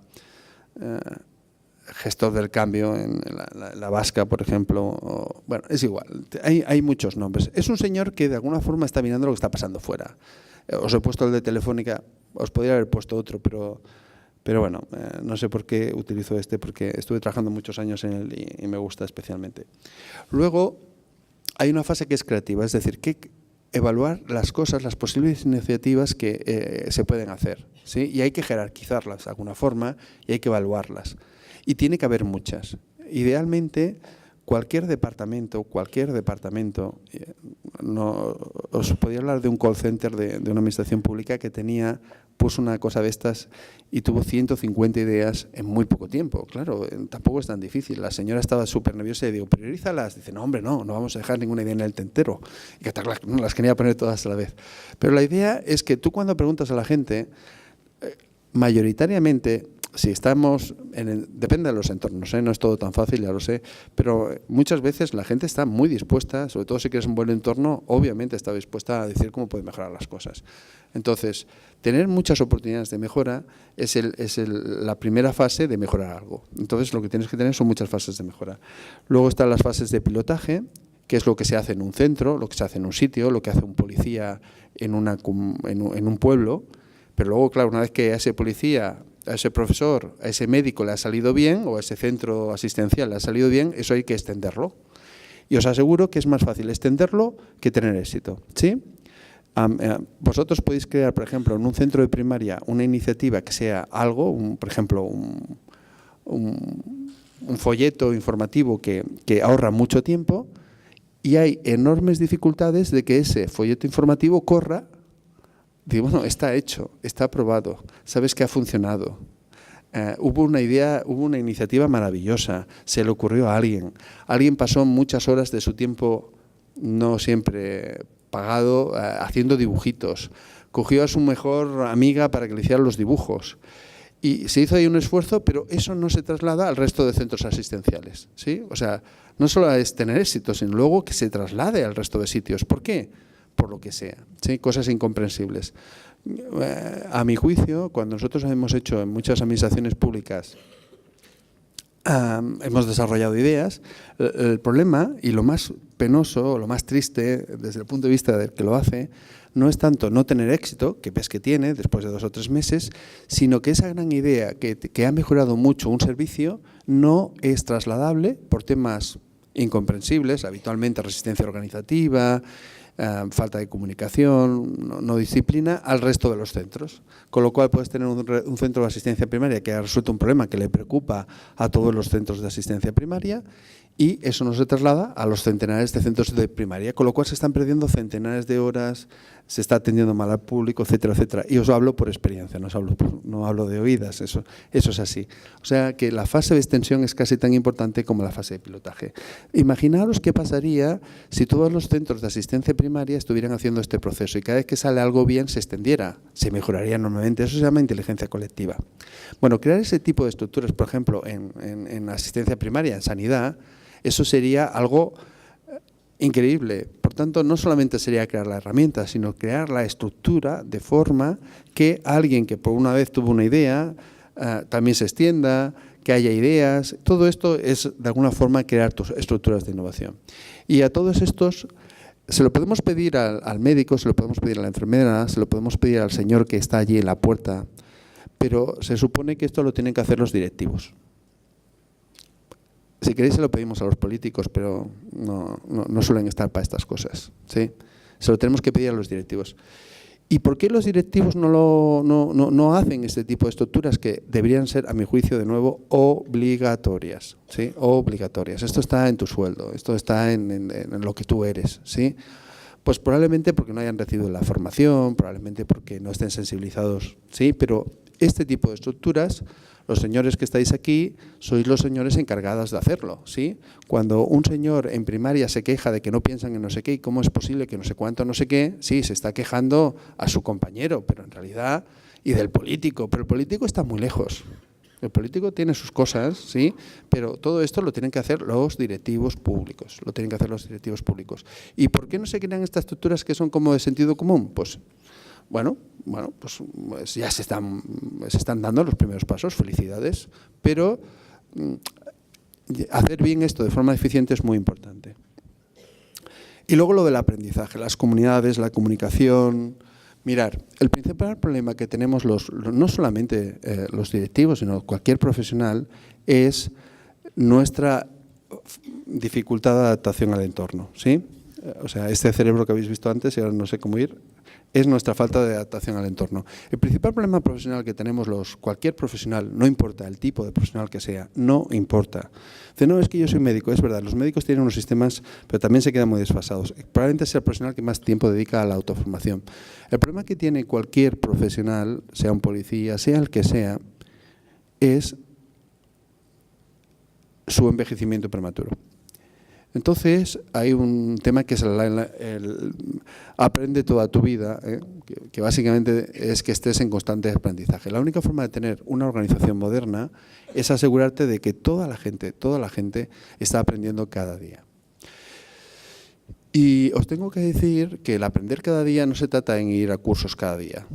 gestor del cambio en la vasca, por ejemplo. Bueno, es igual, hay muchos nombres. Es un señor que de alguna forma está mirando lo que está pasando fuera. Os he puesto el de Telefónica, os podría haber puesto otro, pero bueno, no sé por qué utilizo este, porque estuve trabajando muchos años en él y me gusta especialmente. Luego, hay una fase que es creativa, es decir, que evaluar las cosas, las posibles iniciativas que se pueden hacer, ¿sí? Y hay que jerarquizarlas de alguna forma y hay que evaluarlas. Y tiene que haber muchas. Idealmente, cualquier departamento, no, os podía hablar de un call center de una administración pública que puso una cosa de estas y tuvo 150 ideas en muy poco tiempo. Claro, tampoco es tan difícil. La señora estaba súper nerviosa y digo, priorízalas. Dice, no, hombre, no vamos a dejar ninguna idea en el tintero. Y que las quería poner todas a la vez. Pero la idea es que tú cuando preguntas a la gente, mayoritariamente, si estamos, depende de los entornos, no es todo tan fácil, ya lo sé, pero muchas veces la gente está muy dispuesta, sobre todo si quieres un buen entorno, obviamente está dispuesta a decir cómo puede mejorar las cosas. Entonces, tener muchas oportunidades de mejora es la primera fase de mejorar algo. Entonces, lo que tienes que tener son muchas fases de mejora. Luego están las fases de pilotaje, que es lo que se hace en un centro, lo que se hace en un sitio, lo que hace un policía en un pueblo. Pero luego, claro, una vez que a ese policía, a ese profesor, a ese médico le ha salido bien, o a ese centro asistencial le ha salido bien, eso hay que extenderlo. Y os aseguro que es más fácil extenderlo que tener éxito, ¿sí? Vosotros podéis crear, por ejemplo, en un centro de primaria una iniciativa que sea algo, por ejemplo, un folleto informativo que ahorra mucho tiempo, y hay enormes dificultades de que ese folleto informativo corra. Digo, bueno, está hecho, está aprobado, sabes que ha funcionado. Hubo una iniciativa maravillosa, se le ocurrió a alguien. Alguien pasó muchas horas de su tiempo, no siempre pagado, haciendo dibujitos. Cogió a su mejor amiga para que le hiciera los dibujos. Y se hizo ahí un esfuerzo, pero eso no se traslada al resto de centros asistenciales, ¿sí? O sea, no solo es tener éxito, sino luego que se traslade al resto de sitios. ¿Por qué? Por lo que sea, ¿sí? Cosas incomprensibles. A mi juicio, cuando nosotros hemos hecho en muchas administraciones públicas, hemos desarrollado ideas, el problema y lo más penoso, lo más triste desde el punto de vista del que lo hace, no es tanto no tener éxito, que ves que tiene después de 2 o 3 meses, sino que esa gran idea que ha mejorado mucho un servicio no es trasladable por temas incomprensibles, habitualmente resistencia organizativa, falta de comunicación, no disciplina, al resto de los centros. Con lo cual puedes tener un centro de asistencia primaria que ha resuelto un problema que le preocupa a todos los centros de asistencia primaria y eso no se traslada a los centenares de centros de primaria, con lo cual se están perdiendo centenares de horas, se está atendiendo mal al público, etcétera, etcétera. Y os hablo por experiencia, no hablo de oídas, eso es así. O sea que la fase de extensión es casi tan importante como la fase de pilotaje. Imaginaros qué pasaría si todos los centros de asistencia primaria estuvieran haciendo este proceso y cada vez que sale algo bien se extendiera, se mejoraría enormemente. Eso se llama inteligencia colectiva. Bueno, crear ese tipo de estructuras, por ejemplo, en asistencia primaria, en sanidad, eso sería algo increíble. Por tanto, no solamente sería crear la herramienta, sino crear la estructura de forma que alguien que por una vez tuvo una idea también se extienda, que haya ideas. Todo esto es, de alguna forma, crear tus estructuras de innovación. Y a todos estos se lo podemos pedir al médico, se lo podemos pedir a la enfermera, se lo podemos pedir al señor que está allí en la puerta, pero se supone que esto lo tienen que hacer los directivos. Si queréis se lo pedimos a los políticos, pero no suelen estar para estas cosas, ¿sí? Se lo tenemos que pedir a los directivos. ¿Y por qué los directivos no hacen este tipo de estructuras que deberían ser, a mi juicio, de nuevo, obligatorias? ¿Sí? Obligatorias. Esto está en tu sueldo, esto está en lo que tú eres, ¿sí? Pues probablemente porque no hayan recibido la formación, probablemente porque no estén sensibilizados, ¿sí? Pero este tipo de estructuras, los señores que estáis aquí, sois los señores encargados de hacerlo, ¿sí? Cuando un señor en primaria se queja de que no piensan en no sé qué y cómo es posible que no sé cuánto, no sé qué, sí, se está quejando a su compañero, pero en realidad, y del político, pero el político está muy lejos. El político tiene sus cosas, sí, pero todo esto lo tienen que hacer los directivos públicos, lo tienen que hacer los directivos públicos. ¿Y por qué no se crean estas estructuras que son como de sentido común? Pues ya se están dando los primeros pasos, felicidades, pero hacer bien esto de forma eficiente es muy importante. Y luego lo del aprendizaje, las comunidades, la comunicación. Mirar, el principal problema que tenemos no solamente los directivos, sino cualquier profesional, es nuestra dificultad de adaptación al entorno, ¿sí? O sea, este cerebro que habéis visto antes, y ahora no sé cómo ir, es nuestra falta de adaptación al entorno. El principal problema profesional que tenemos cualquier profesional, no importa el tipo de profesional que sea, no importa. Dice, no, es que yo soy médico, es verdad, los médicos tienen unos sistemas, pero también se quedan muy desfasados. Probablemente sea el profesional que más tiempo dedica a la autoformación. El problema que tiene cualquier profesional, sea un policía, sea el que sea, es su envejecimiento prematuro. Entonces, hay un tema que es el aprende toda tu vida, que básicamente es que estés en constante aprendizaje. La única forma de tener una organización moderna es asegurarte de que toda la gente está aprendiendo cada día. Y os tengo que decir que el aprender cada día no se trata en ir a cursos cada día.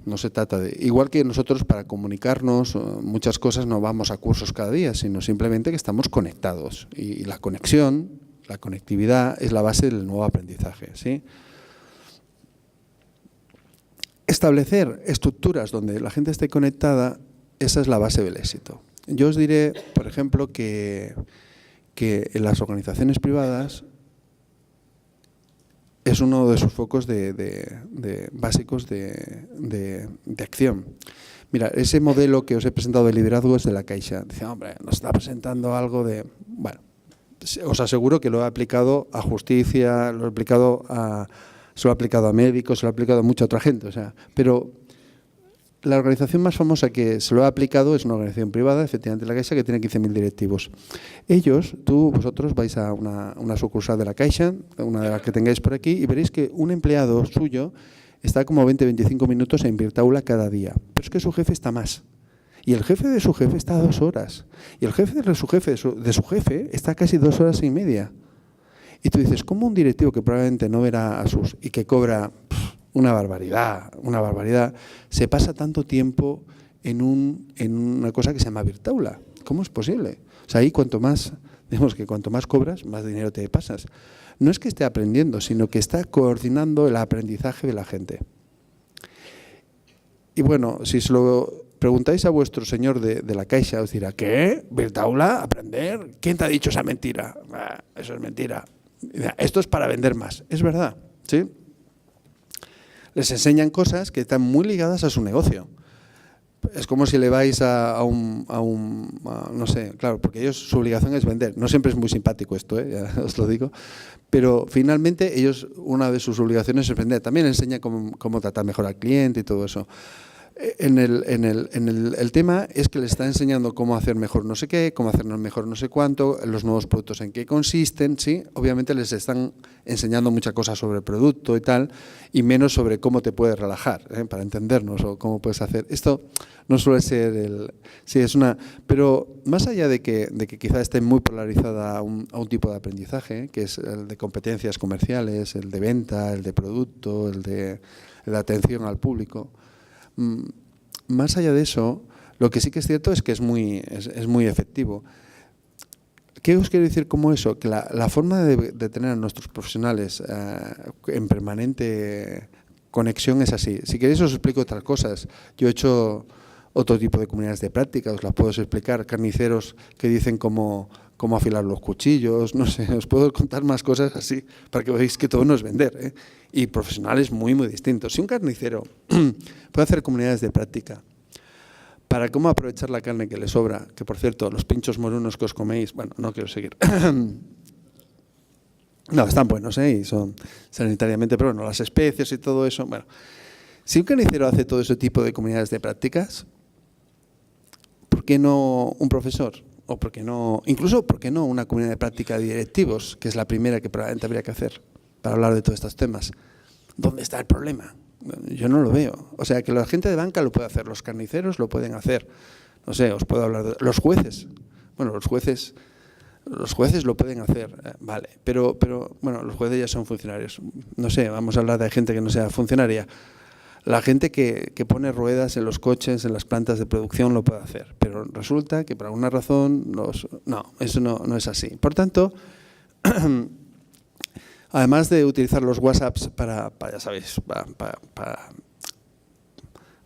No se trata de… Igual que nosotros para comunicarnos muchas cosas no vamos a cursos cada día, sino simplemente que estamos conectados. Y la conexión, la conectividad es la base del nuevo aprendizaje, ¿sí? Establecer estructuras donde la gente esté conectada, esa es la base del éxito. Yo os diré, por ejemplo, que en las organizaciones privadas es uno de sus focos básicos de acción. Mira, ese modelo que os he presentado de liderazgo es de la Caixa. Dice, hombre, nos está presentando algo de… Bueno, os aseguro que lo he aplicado a justicia, se lo he aplicado a médicos, se lo he aplicado a mucha otra gente. O sea, pero la organización más famosa que se lo ha aplicado es una organización privada, efectivamente la Caixa, que tiene 15.000 directivos. Vosotros vais a una sucursal de la Caixa, una de las que tengáis por aquí, y veréis que un empleado suyo está como 20-25 minutos en Virtaula cada día. Pero es que su jefe está más. Y el jefe de su jefe está 2 horas. Y el jefe de su jefe está casi 2 horas y media. Y tú dices, ¿cómo un directivo que probablemente no verá y que cobra una barbaridad, se pasa tanto tiempo en una cosa que se llama Virtaula? ¿Cómo es posible? O sea, ahí cuanto más cobras, más dinero te pasas. No es que esté aprendiendo, sino que está coordinando el aprendizaje de la gente. Y bueno, si se lo preguntáis a vuestro señor de la Caixa, os dirá, ¿qué? ¿Virtaula? ¿Aprender? ¿Quién te ha dicho esa mentira? Eso es mentira. Esto es para vender más. Es verdad, ¿sí? Les enseñan cosas que están muy ligadas a su negocio. Es como si le vais no sé, claro, porque ellos, su obligación es vender. No siempre es muy simpático esto, ya os lo digo, pero finalmente ellos, una de sus obligaciones es vender. También enseña cómo tratar mejor al cliente y todo eso. El tema es que les está enseñando cómo hacer mejor no sé qué, cómo hacer mejor no sé cuánto, los nuevos productos en qué consisten, ¿sí? Obviamente les están enseñando muchas cosas sobre el producto y tal, y menos sobre cómo te puedes relajar, para entendernos, o cómo puedes hacer. Esto no suele ser sí, es una… Pero más allá de que quizá esté muy polarizada a un tipo de aprendizaje, que es el de competencias comerciales, el de venta, el de producto, el de atención al público… Más allá de eso, Lo que sí que es cierto es que es muy efectivo. ¿Qué os quiero decir como eso? Que la forma de tener a nuestros profesionales en permanente conexión es así. Si queréis os explico otras cosas. Yo he hecho otro tipo de comunidades de práctica, os las puedo explicar. Carniceros que dicen cómo afilar los cuchillos, no sé, os puedo contar más cosas así para que veáis que todo no es vender, ¿eh? Y profesionales muy distintos. Si un carnicero puede hacer comunidades de práctica para cómo aprovechar la carne que le sobra, que por cierto, los pinchos morunos que os coméis, bueno, no quiero seguir. No, están buenos, y son sanitariamente, pero bueno, las especies y todo eso. Bueno, si un carnicero hace todo ese tipo de comunidades de prácticas, ¿por qué no un profesor? O ¿por qué no, incluso, ¿por qué no una comunidad de práctica de directivos, que es la primera que probablemente habría que hacer para hablar de todos estos temas? ¿Dónde está el problema? Yo no lo veo. O sea, que la gente de banca lo puede hacer, los carniceros lo pueden hacer. No sé, os puedo hablar de los jueces. Bueno, los jueces lo pueden hacer, vale. Pero bueno, los jueces ya son funcionarios. No sé, vamos a hablar de gente que no sea funcionaria. La gente que pone ruedas en los coches, en las plantas de producción, lo puede hacer. Pero resulta que por alguna razón, no, eso no es así. Por tanto, además de utilizar los WhatsApps para ya sabéis, para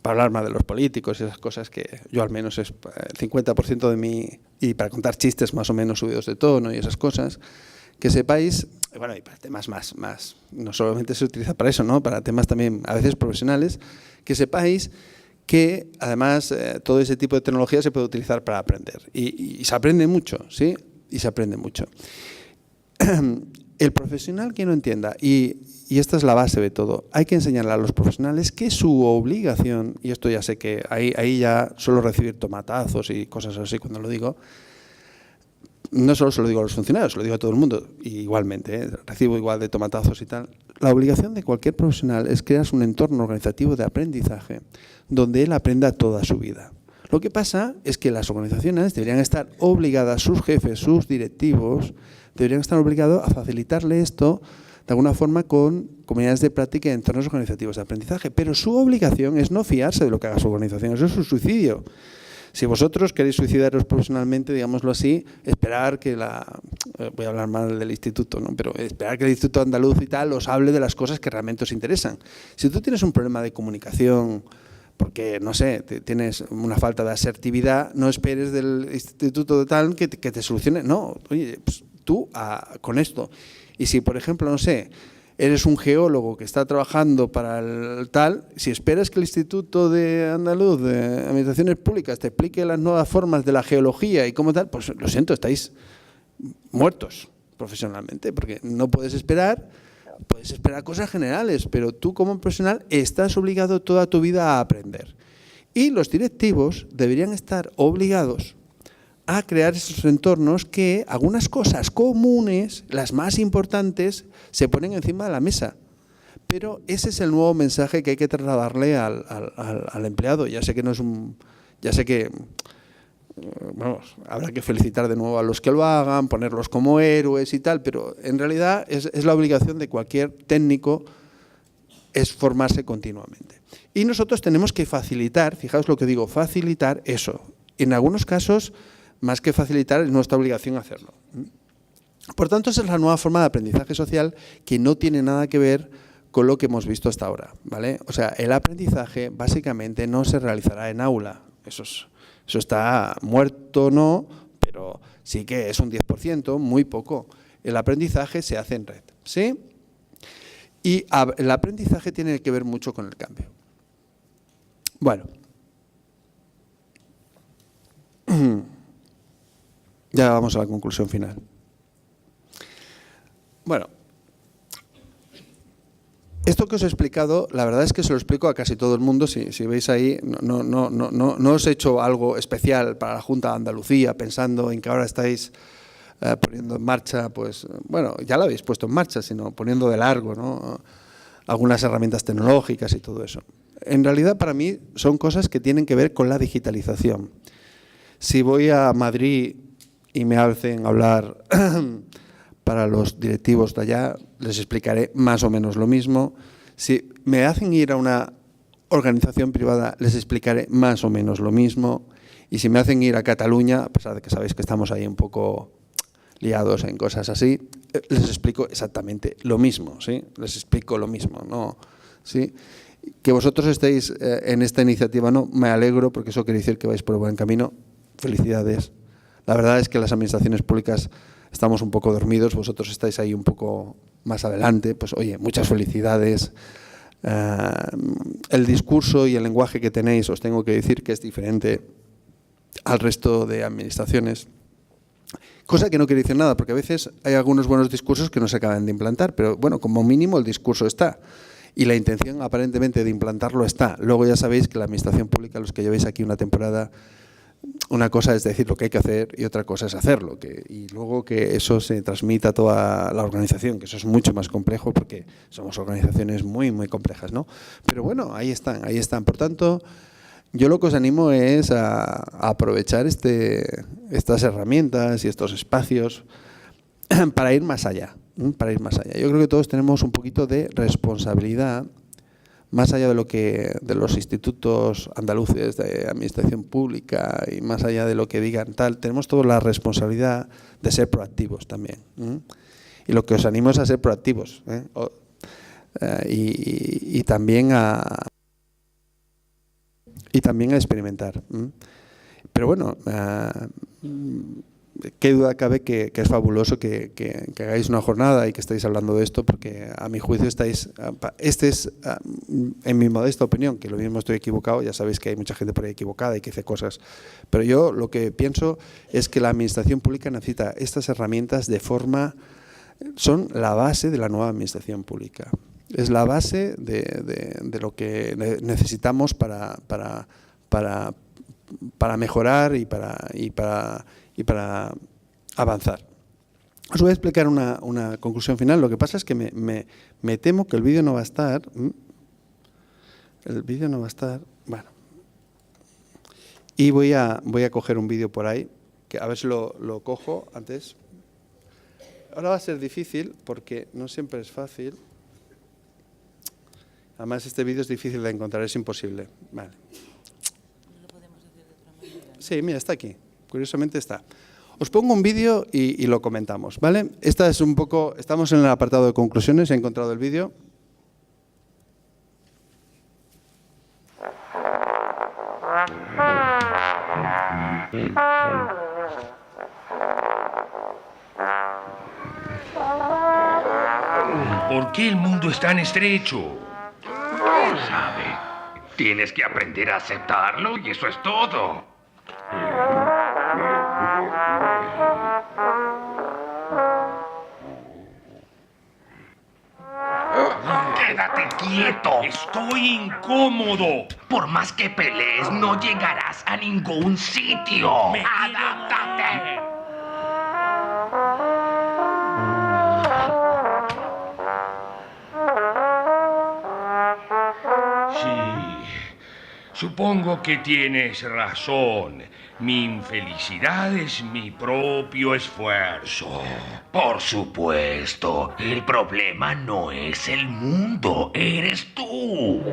hablar más de los políticos y esas cosas que yo al menos es el 50% de mí, y para contar chistes más o menos subidos de tono y esas cosas, que sepáis, bueno, y para temas más, no solamente se utiliza para eso, ¿no? Para temas también a veces profesionales, que sepáis que además todo ese tipo de tecnología se puede utilizar para aprender. Y se aprende mucho, ¿sí? Y se aprende mucho. El profesional que no entienda, y esta es la base de todo, hay que enseñarle a los profesionales que su obligación, y esto ya sé que ahí ya suelo recibir tomatazos y cosas así cuando lo digo, no solo se lo digo a los funcionarios, se lo digo a todo el mundo, y igualmente, recibo igual de tomatazos y tal. La obligación de cualquier profesional es crear un entorno organizativo de aprendizaje donde él aprenda toda su vida. Lo que pasa es que las organizaciones deberían estar obligadas, sus jefes, sus directivos, deberían estar obligados a facilitarle esto de alguna forma con comunidades de práctica y entornos organizativos de aprendizaje. Pero su obligación es no fiarse de lo que haga su organización, eso es un suicidio. Si vosotros queréis suicidaros profesionalmente, digámoslo así, esperar que voy a hablar mal del instituto, ¿no? Pero esperar que el Instituto Andaluz y tal os hable de las cosas que realmente os interesan. Si tú tienes un problema de comunicación, porque, no sé, tienes una falta de asertividad, no esperes del instituto de tal que te solucione. No, oye, pues tú con esto. Y si, por ejemplo, no sé, eres un geólogo que está trabajando para el tal, si esperas que el Instituto de Andaluz de Administraciones Públicas te explique las nuevas formas de la geología y cómo tal, pues lo siento, estáis muertos profesionalmente, porque no puedes esperar cosas generales, pero tú como profesional estás obligado toda tu vida a aprender. Y los directivos deberían estar obligados a crear esos entornos que algunas cosas comunes, las más importantes, se ponen encima de la mesa. Pero ese es el nuevo mensaje que hay que trasladarle al empleado. Ya sé que no es vamos, habrá que felicitar de nuevo a los que lo hagan, ponerlos como héroes y tal, pero en realidad es la obligación de cualquier técnico es formarse continuamente. Y nosotros tenemos que facilitar, fijaos lo que digo, facilitar eso. En algunos casos, más que facilitar, es nuestra obligación hacerlo. Por tanto, esa es la nueva forma de aprendizaje social que no tiene nada que ver con lo que hemos visto hasta ahora, ¿vale? O sea, el aprendizaje básicamente no se realizará en aula. Eso está muerto, no, pero sí que es un 10%, muy poco. El aprendizaje se hace en red, ¿sí? Y el aprendizaje tiene que ver mucho con el cambio. Bueno. Ya vamos a la conclusión final. Bueno, esto que os he explicado, la verdad es que se lo explico a casi todo el mundo. Si veis ahí, no os he hecho algo especial para la Junta de Andalucía, pensando en que ahora estáis poniendo en marcha, pues, bueno, ya lo habéis puesto en marcha, sino poniendo de largo, ¿no? Algunas herramientas tecnológicas y todo eso. En realidad, para mí, son cosas que tienen que ver con la digitalización. Si voy a Madrid y me hacen hablar para los directivos de allá, les explicaré más o menos lo mismo. Si me hacen ir a una organización privada, les explicaré más o menos lo mismo. Y si me hacen ir a Cataluña, a pesar de que sabéis que estamos ahí un poco liados en cosas así, les explico exactamente lo mismo, ¿sí? Les explico lo mismo, ¿no? ¿Sí? Que vosotros estéis en esta iniciativa, no, me alegro, porque eso quiere decir que vais por el buen camino. Felicidades. La verdad es que las administraciones públicas estamos un poco dormidos, vosotros estáis ahí un poco más adelante, pues oye, muchas felicidades. El discurso y el lenguaje que tenéis, os tengo que decir que es diferente al resto de administraciones. Cosa que no quiere decir nada, porque a veces hay algunos buenos discursos que no se acaban de implantar, pero bueno, como mínimo el discurso está. Y la intención aparentemente de implantarlo está. Luego ya sabéis que la administración pública, los que llevéis aquí una temporada, una cosa es decir lo que hay que hacer y otra cosa es hacerlo. Y luego que eso se transmita a toda la organización, que eso es mucho más complejo porque somos organizaciones muy, muy complejas, ¿no? Pero bueno, ahí están, ahí están. Por tanto, yo lo que os animo es a aprovechar estas herramientas y estos espacios para ir más allá, para ir más allá. Yo creo que todos tenemos un poquito de responsabilidad, más allá de los institutos andaluces de administración pública y más allá de lo que digan tal, tenemos toda la responsabilidad de ser proactivos también. Y lo que os animo es a ser proactivos, y también a experimentar. Pero bueno, qué duda cabe que es fabuloso que hagáis una jornada y que estáis hablando de esto, porque a mi juicio en mi modesta opinión, que lo mismo estoy equivocado, ya sabéis que hay mucha gente por ahí equivocada y que hace cosas, pero yo lo que pienso es que la administración pública necesita estas herramientas son la base de la nueva administración pública. Es la base de lo que necesitamos para mejorar y para avanzar. Os voy a explicar una conclusión final. Lo que pasa es que me temo que el vídeo no va a estar. El vídeo no va a estar. Bueno. Y voy a coger un vídeo por ahí, que a ver si lo cojo antes. Ahora va a ser difícil porque no siempre es fácil. Además, este vídeo es difícil de encontrar, es imposible. Vale. ¿No lo podemos hacer de otra manera? Sí, mira, está aquí. Curiosamente está. Os pongo un vídeo y lo comentamos, ¿vale? Esta es un poco, estamos en el apartado de conclusiones, he encontrado el vídeo. ¿Por qué el mundo es tan estrecho? ¿Quién sabe? Tienes que aprender a aceptarlo y eso es todo. ¡Quédate quieto! ¡Estoy incómodo! Por más que pelees, no llegarás a ningún sitio. ¡Adáptate! Supongo que tienes razón. Mi infelicidad es mi propio esfuerzo. Por supuesto, el problema no es el mundo, eres tú.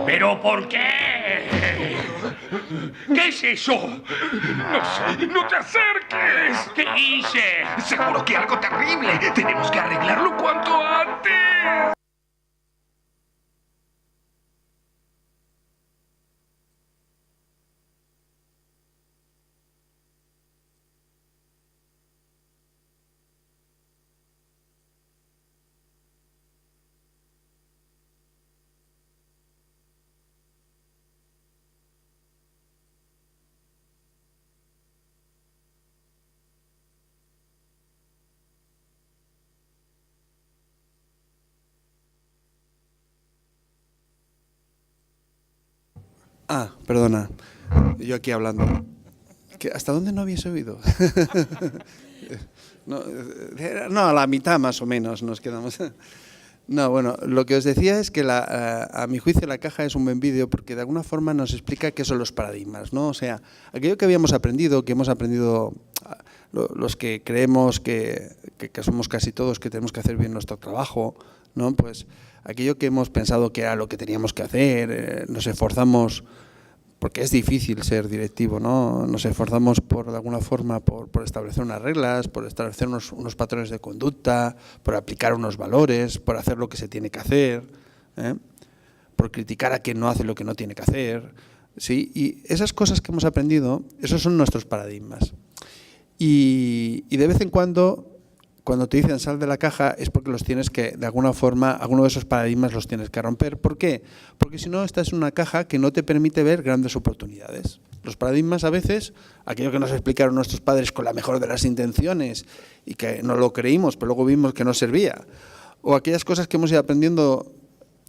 ¿Pero por qué? ¿Qué es eso? No sé, no te acerques. ¿Qué hice? Seguro que algo terrible. Tenemos que arreglarlo cuanto antes. Ah, perdona, yo aquí hablando. ¿Hasta dónde no habéis oído? No, a la mitad más o menos nos quedamos. No, bueno, lo que os decía es que a mi juicio la caja es un buen vídeo porque de alguna forma nos explica qué son los paradigmas, ¿no? O sea, aquello que habíamos aprendido, que hemos aprendido los que creemos que somos casi todos, que tenemos que hacer bien nuestro trabajo, ¿no? Pues aquello que hemos pensado que era lo que teníamos que hacer, nos esforzamos, porque es difícil ser directivo, ¿no? Nos esforzamos de alguna forma por establecer unas reglas, por establecer unos patrones de conducta, por aplicar unos valores, por hacer lo que se tiene que hacer, por criticar a quien no hace lo que no tiene que hacer, ¿sí? Y esas cosas que hemos aprendido, esos son nuestros paradigmas. Y de vez en cuando te dicen sal de la caja es porque los tienes que, de alguna forma, alguno de esos paradigmas los tienes que romper. ¿Por qué? Porque si no, estás en una caja que no te permite ver grandes oportunidades. Los paradigmas a veces, aquello que nos explicaron nuestros padres con la mejor de las intenciones y que no lo creímos, pero luego vimos que no servía, o aquellas cosas que hemos ido aprendiendo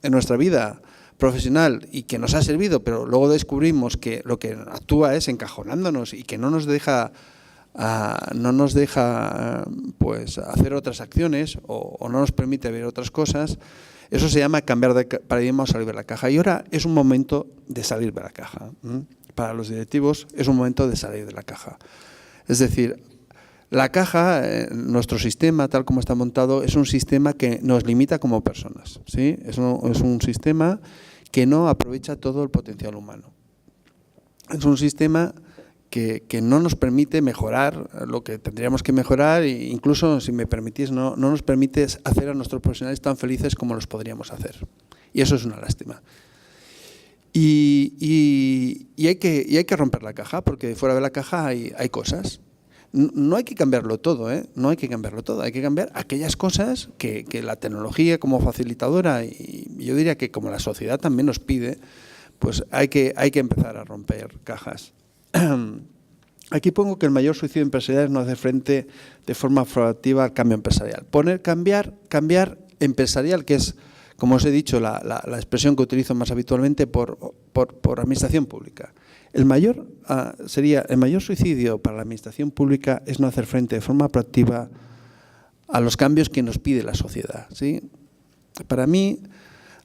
en nuestra vida profesional y que nos ha servido, pero luego descubrimos que lo que actúa es encajonándonos y que no nos deja pues hacer otras acciones o no nos permite ver otras cosas. Eso se llama cambiar de paradigma o salir de la caja. Y ahora es un momento de salir de la caja. Para los directivos es un momento de salir de la caja. Es decir, la caja, nuestro sistema tal como está montado, es un sistema que nos limita como personas, ¿sí? Es un sistema que no aprovecha todo el potencial humano. Es un sistema que no nos permite mejorar lo que tendríamos que mejorar e incluso, si me permitís, no nos permite hacer a nuestros profesionales tan felices como los podríamos hacer. Y eso es una lástima. Y hay que romper la caja, porque fuera de la caja hay cosas. No hay que cambiarlo todo, no hay que cambiarlo todo. Hay que cambiar aquellas cosas que la tecnología como facilitadora, y yo diría que como la sociedad también nos pide, pues hay que empezar a romper cajas. Aquí pongo que el mayor suicidio empresarial es no hacer frente de forma proactiva al cambio empresarial. Cambiar empresarial, que es, como os he dicho, la expresión que utilizo más habitualmente por administración pública. El mayor suicidio para la administración pública es no hacer frente de forma proactiva a los cambios que nos pide la sociedad, ¿sí? Para mí,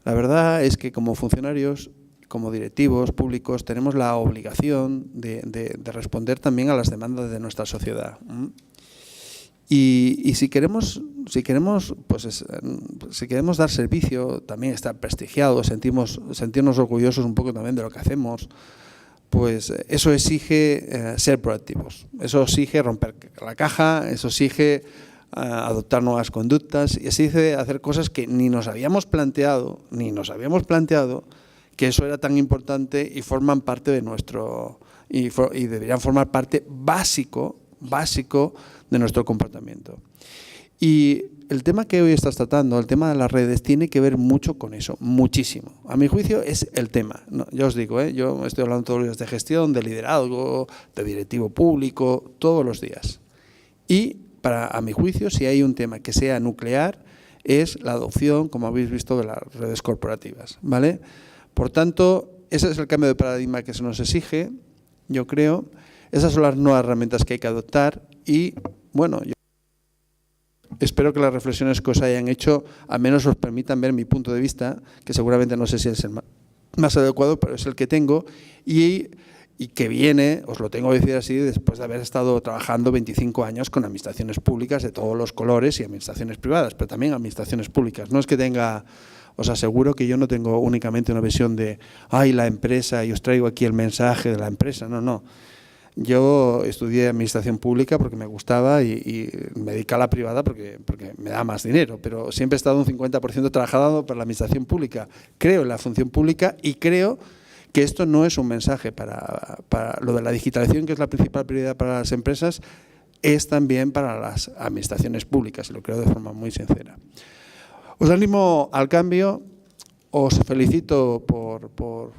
la verdad es que como funcionarios, como directivos públicos, tenemos la obligación de responder también a las demandas de nuestra sociedad. Y si queremos dar servicio, también estar prestigiados, sentirnos orgullosos un poco también de lo que hacemos, pues eso exige ser proactivos. Eso exige romper la caja, eso exige adoptar nuevas conductas y exige hacer cosas que ni nos habíamos planteado, que eso era tan importante y forman parte de nuestro y deberían formar parte básico de nuestro comportamiento. Y el tema que hoy estás tratando, el tema de las redes, tiene que ver mucho con eso, muchísimo. A mi juicio es el tema. No, yo os digo, yo estoy hablando todos los días de gestión, de liderazgo, de directivo público, todos los días. Y a mi juicio, si hay un tema que sea nuclear, es la adopción, como habéis visto, de las redes corporativas, ¿vale? Por tanto, ese es el cambio de paradigma que se nos exige, yo creo. Esas son las nuevas herramientas que hay que adoptar y, bueno, yo espero que las reflexiones que os hayan hecho al menos os permitan ver mi punto de vista, que seguramente no sé si es el más adecuado, pero es el que tengo y que viene, os lo tengo que decir así, después de haber estado trabajando 25 años con administraciones públicas de todos los colores y administraciones privadas, pero también administraciones públicas. No es que tenga... Os aseguro que yo no tengo únicamente una visión de la empresa y os traigo aquí el mensaje de la empresa. No. Yo estudié administración pública porque me gustaba y me dediqué a la privada porque me da más dinero, pero siempre he estado un 50% trabajando para la administración pública. Creo en la función pública y creo que esto no es un mensaje para lo de la digitalización, que es la principal prioridad para las empresas, es también para las administraciones públicas, y lo creo de forma muy sincera. Os animo al cambio, os felicito por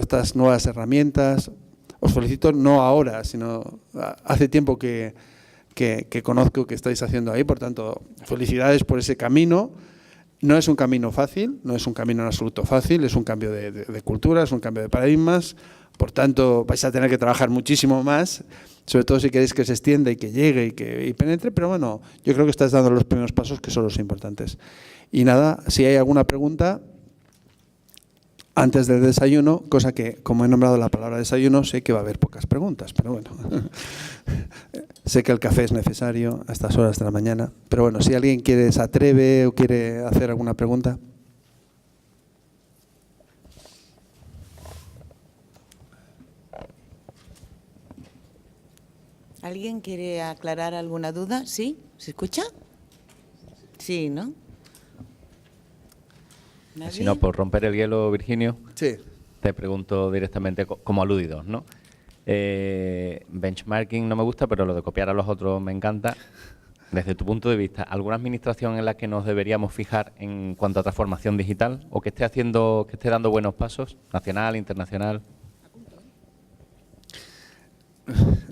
estas nuevas herramientas, os felicito no ahora, sino hace tiempo que conozco que estáis haciendo ahí, por tanto, felicidades por ese camino. No es un camino fácil, no es un camino en absoluto fácil, es un cambio de cultura, es un cambio de paradigmas. Por tanto, vais a tener que trabajar muchísimo más, sobre todo si queréis que se extienda y que llegue y penetre, pero bueno, yo creo que estás dando los primeros pasos que son los importantes. Y nada, si hay alguna pregunta antes del desayuno, cosa que, como he nombrado la palabra desayuno, sé que va a haber pocas preguntas, pero bueno, sé que el café es necesario a estas horas de la mañana, pero bueno, si alguien se atreve o quiere hacer alguna pregunta. ¿Alguien quiere aclarar alguna duda? ¿Sí? ¿Se escucha? Sí, ¿no? ¿Nadie? Si no, por romper el hielo, Virginio, Sí. te pregunto directamente como aludidos, ¿no? Benchmarking no me gusta, pero lo de copiar a los otros me encanta. Desde tu punto de vista, ¿alguna administración en la que nos deberíamos fijar en cuanto a transformación digital o que esté dando buenos pasos, nacional, internacional?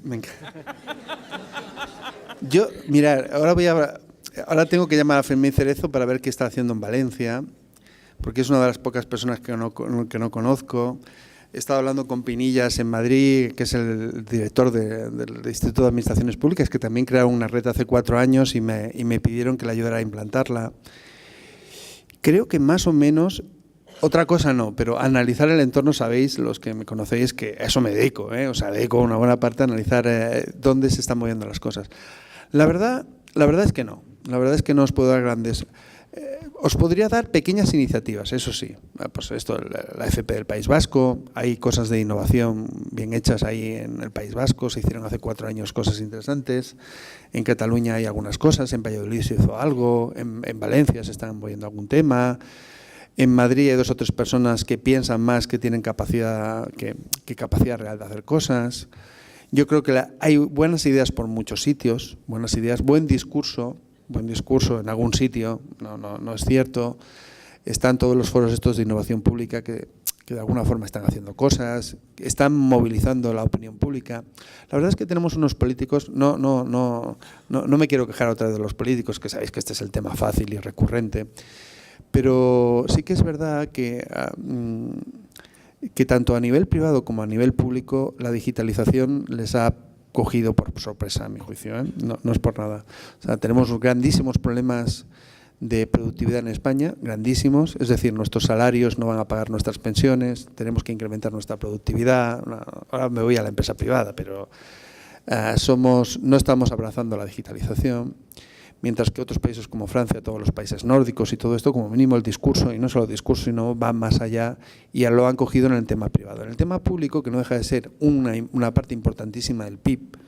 Me encanta. Yo, mirad, ahora tengo que llamar a Fermín Cerezo para ver qué está haciendo en Valencia, porque es una de las pocas personas que no conozco. He estado hablando con Pinillas en Madrid, que es el director del Instituto de Administraciones Públicas, que también crearon una red hace 4 años y me pidieron que le ayudara a implantarla. Creo que más o menos, otra cosa no, pero analizar el entorno, sabéis, los que me conocéis, que a eso me dedico, o sea, dedico una buena parte a analizar dónde se están moviendo las cosas. La verdad es que no. La verdad es que no os puedo dar grandes. Os podría dar pequeñas iniciativas, eso sí. Pues esto, la FP del País Vasco, hay cosas de innovación bien hechas ahí en el País Vasco, se hicieron hace 4 años cosas interesantes. En Cataluña hay algunas cosas, en Valladolid se hizo algo, en Valencia se están moviendo algún tema. En Madrid hay 2 o 3 personas que piensan más, que tienen capacidad real de hacer cosas. Yo creo que hay buenas ideas por muchos sitios, buenas ideas, buen discurso en algún sitio, no es cierto. Están todos los foros estos de innovación pública que de alguna forma están haciendo cosas, están movilizando la opinión pública. La verdad es que tenemos unos políticos, no me quiero quejar otra vez de los políticos, que sabéis que este es el tema fácil y recurrente, pero sí que es verdad que tanto a nivel privado como a nivel público la digitalización les ha cogido por sorpresa, a mi juicio, no es por nada. O sea, tenemos grandísimos problemas de productividad en España, grandísimos, es decir, nuestros salarios no van a pagar nuestras pensiones, tenemos que incrementar nuestra productividad. Ahora me voy a la empresa privada, pero no estamos abrazando la digitalización. Mientras que otros países como Francia, todos los países nórdicos y todo esto, como mínimo el discurso, y no solo el discurso, sino va más allá y ya lo han cogido en el tema privado. En el tema público, que no deja de ser una parte importantísima del PIB,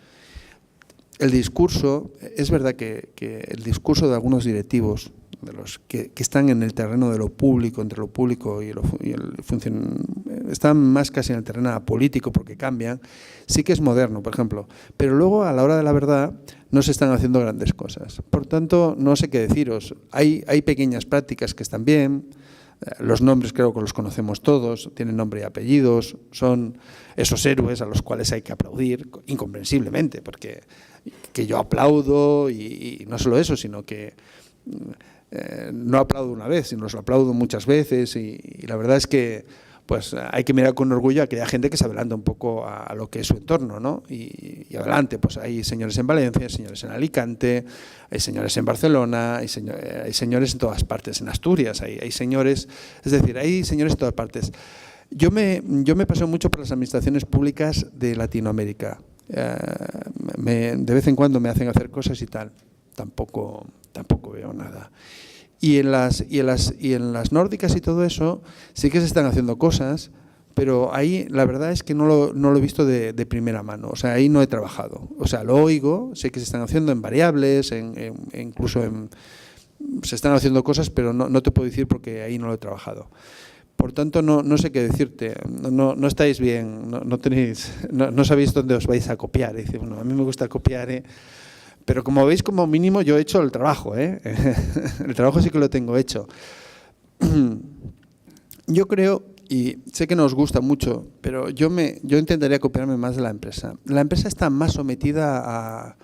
el discurso, es verdad que el discurso de algunos directivos, de los que están en el terreno de lo público, entre lo público y están más casi en el terreno político porque cambian, sí que es moderno, por ejemplo. Pero luego, a la hora de la verdad, no se están haciendo grandes cosas. Por tanto, no sé qué deciros. Hay pequeñas prácticas que están bien. Los nombres creo que los conocemos todos, tienen nombre y apellidos, son esos héroes a los cuales hay que aplaudir, incomprensiblemente, porque que yo aplaudo y no solo eso, sino que no aplaudo una vez, sino los aplaudo muchas veces y la verdad es que pues hay que mirar con orgullo a aquella gente que se adelanta un poco a lo que es su entorno, ¿no? Y adelante, pues hay señores en Valencia, hay señores en Alicante, hay señores en Barcelona, hay señores en todas partes, en Asturias, hay señores, es decir, hay señores en todas partes. Yo me paseo mucho por las administraciones públicas de Latinoamérica. De vez en cuando me hacen hacer cosas y tal, tampoco veo nada. Y en las nórdicas y todo eso sí que se están haciendo cosas, pero ahí la verdad es que no lo he visto de primera mano. O sea, ahí no he trabajado. O sea, lo oigo, sé que se están haciendo en variables, incluso se están haciendo cosas, pero no te puedo decir porque ahí no lo he trabajado. Por tanto, no sé qué decirte. No estáis bien, no sabéis dónde os vais a copiar. Dice, bueno, a mí me gusta copiar, pero como veis, como mínimo yo he hecho el trabajo, el trabajo sí que lo tengo hecho. Yo creo, y sé que no os gusta mucho, pero yo intentaría copiarme más de la empresa. La empresa está más sometida a...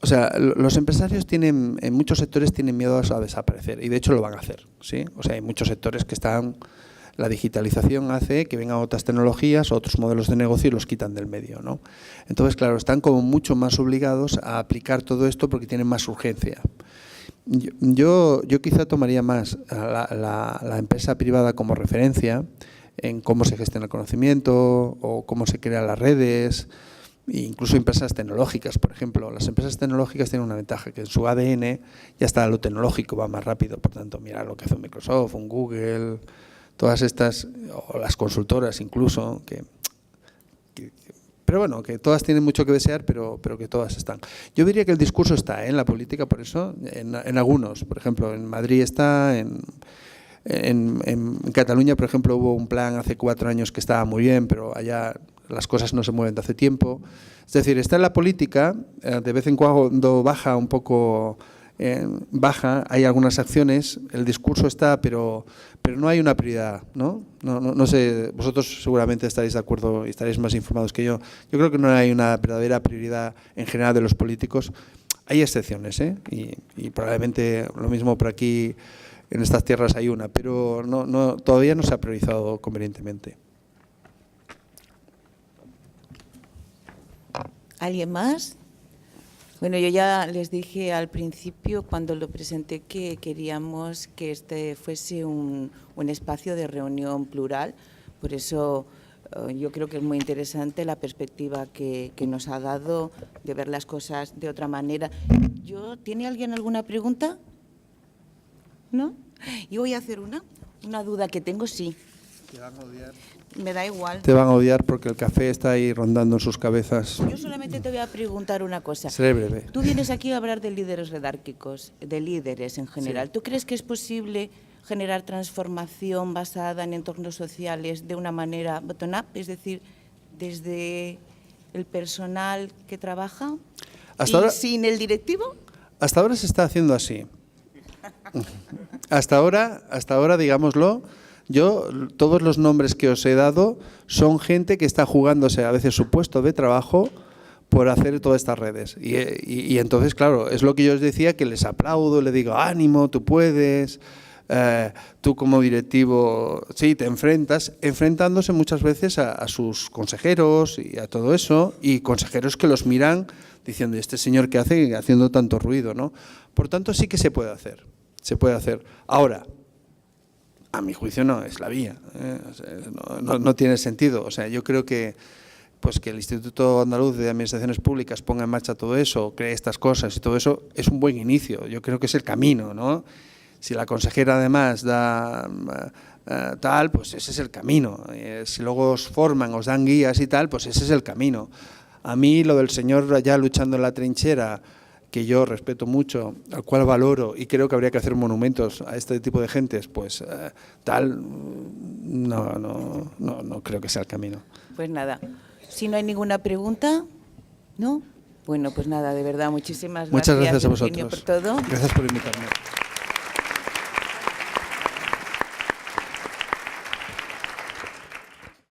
O sea, los empresarios en muchos sectores tienen miedo a desaparecer, y de hecho lo van a hacer, ¿sí? O sea, hay muchos sectores que están la digitalización hace que vengan otras tecnologías, otros modelos de negocio y los quitan del medio, ¿no? Entonces, claro, están como mucho más obligados a aplicar todo esto porque tienen más urgencia. Yo quizá tomaría más a la empresa privada como referencia en cómo se gestiona el conocimiento o cómo se crean las redes, e incluso empresas tecnológicas, por ejemplo. Las empresas tecnológicas tienen una ventaja, que en su ADN ya está lo tecnológico, va más rápido. Por tanto, mira lo que hace un Microsoft, un Google, todas estas, o las consultoras incluso, pero bueno, que todas tienen mucho que desear, pero que todas están. Yo diría que el discurso está en la política, por eso, en algunos. Por ejemplo, en Madrid está, en Cataluña, por ejemplo, hubo un plan hace 4 años que estaba muy bien, pero allá las cosas no se mueven de hace tiempo. Es decir, está en la política, de vez en cuando baja un poco, hay algunas acciones, el discurso está, pero no hay una prioridad, ¿no? No sé, vosotros seguramente estaréis de acuerdo y estaréis más informados que yo. Yo creo que no hay una verdadera prioridad en general de los políticos. Hay excepciones, y probablemente lo mismo por aquí, en estas tierras hay una, pero todavía no se ha priorizado convenientemente. ¿Alguien más? Bueno, yo ya les dije al principio, cuando lo presenté, que queríamos que este fuese un espacio de reunión plural. Por eso yo creo que es muy interesante la perspectiva que nos ha dado de ver las cosas de otra manera. ¿Tiene alguien alguna pregunta? ¿No? Yo voy a hacer una duda que tengo, sí. Te van a odiar. Me da igual. Te van a odiar porque el café está ahí rondando en sus cabezas. Yo solamente te voy a preguntar una cosa. Seré breve. Tú vienes aquí a hablar de líderes redárquicos, de líderes en general. Sí. ¿Tú crees que es posible generar transformación basada en entornos sociales de una manera bottom-up, es decir, desde el personal que trabaja Hasta ahora, sin el directivo? Hasta ahora se está haciendo así. Hasta ahora, digámoslo, todos los nombres que os he dado son gente que está jugándose a veces su puesto de trabajo por hacer todas estas redes. Y entonces, claro, es lo que yo os decía, que les aplaudo, les digo, ánimo, tú puedes, tú como directivo, sí, te enfrentándose muchas veces a sus consejeros y a todo eso, y consejeros que los miran diciendo, este señor que hace haciendo tanto ruido, ¿no? Por tanto, sí que se puede hacer, Ahora, a mi juicio no es la vía, no tiene sentido. O sea, yo creo que el Instituto Andaluz de Administraciones Públicas ponga en marcha todo eso, cree estas cosas y todo eso, es un buen inicio. Yo creo que es el camino, ¿no? Si la consejera además da tal, pues ese es el camino. Si luego os forman, os dan guías y tal, pues ese es el camino. A mí lo del señor allá luchando en la trinchera, que yo respeto mucho, al cual valoro y creo que habría que hacer monumentos a este tipo de gentes, pues no creo que sea el camino. Pues nada, si no hay ninguna pregunta, ¿no? Bueno, pues nada, de verdad, muchas gracias a Virginio, vosotros. por todo. Gracias por invitarme.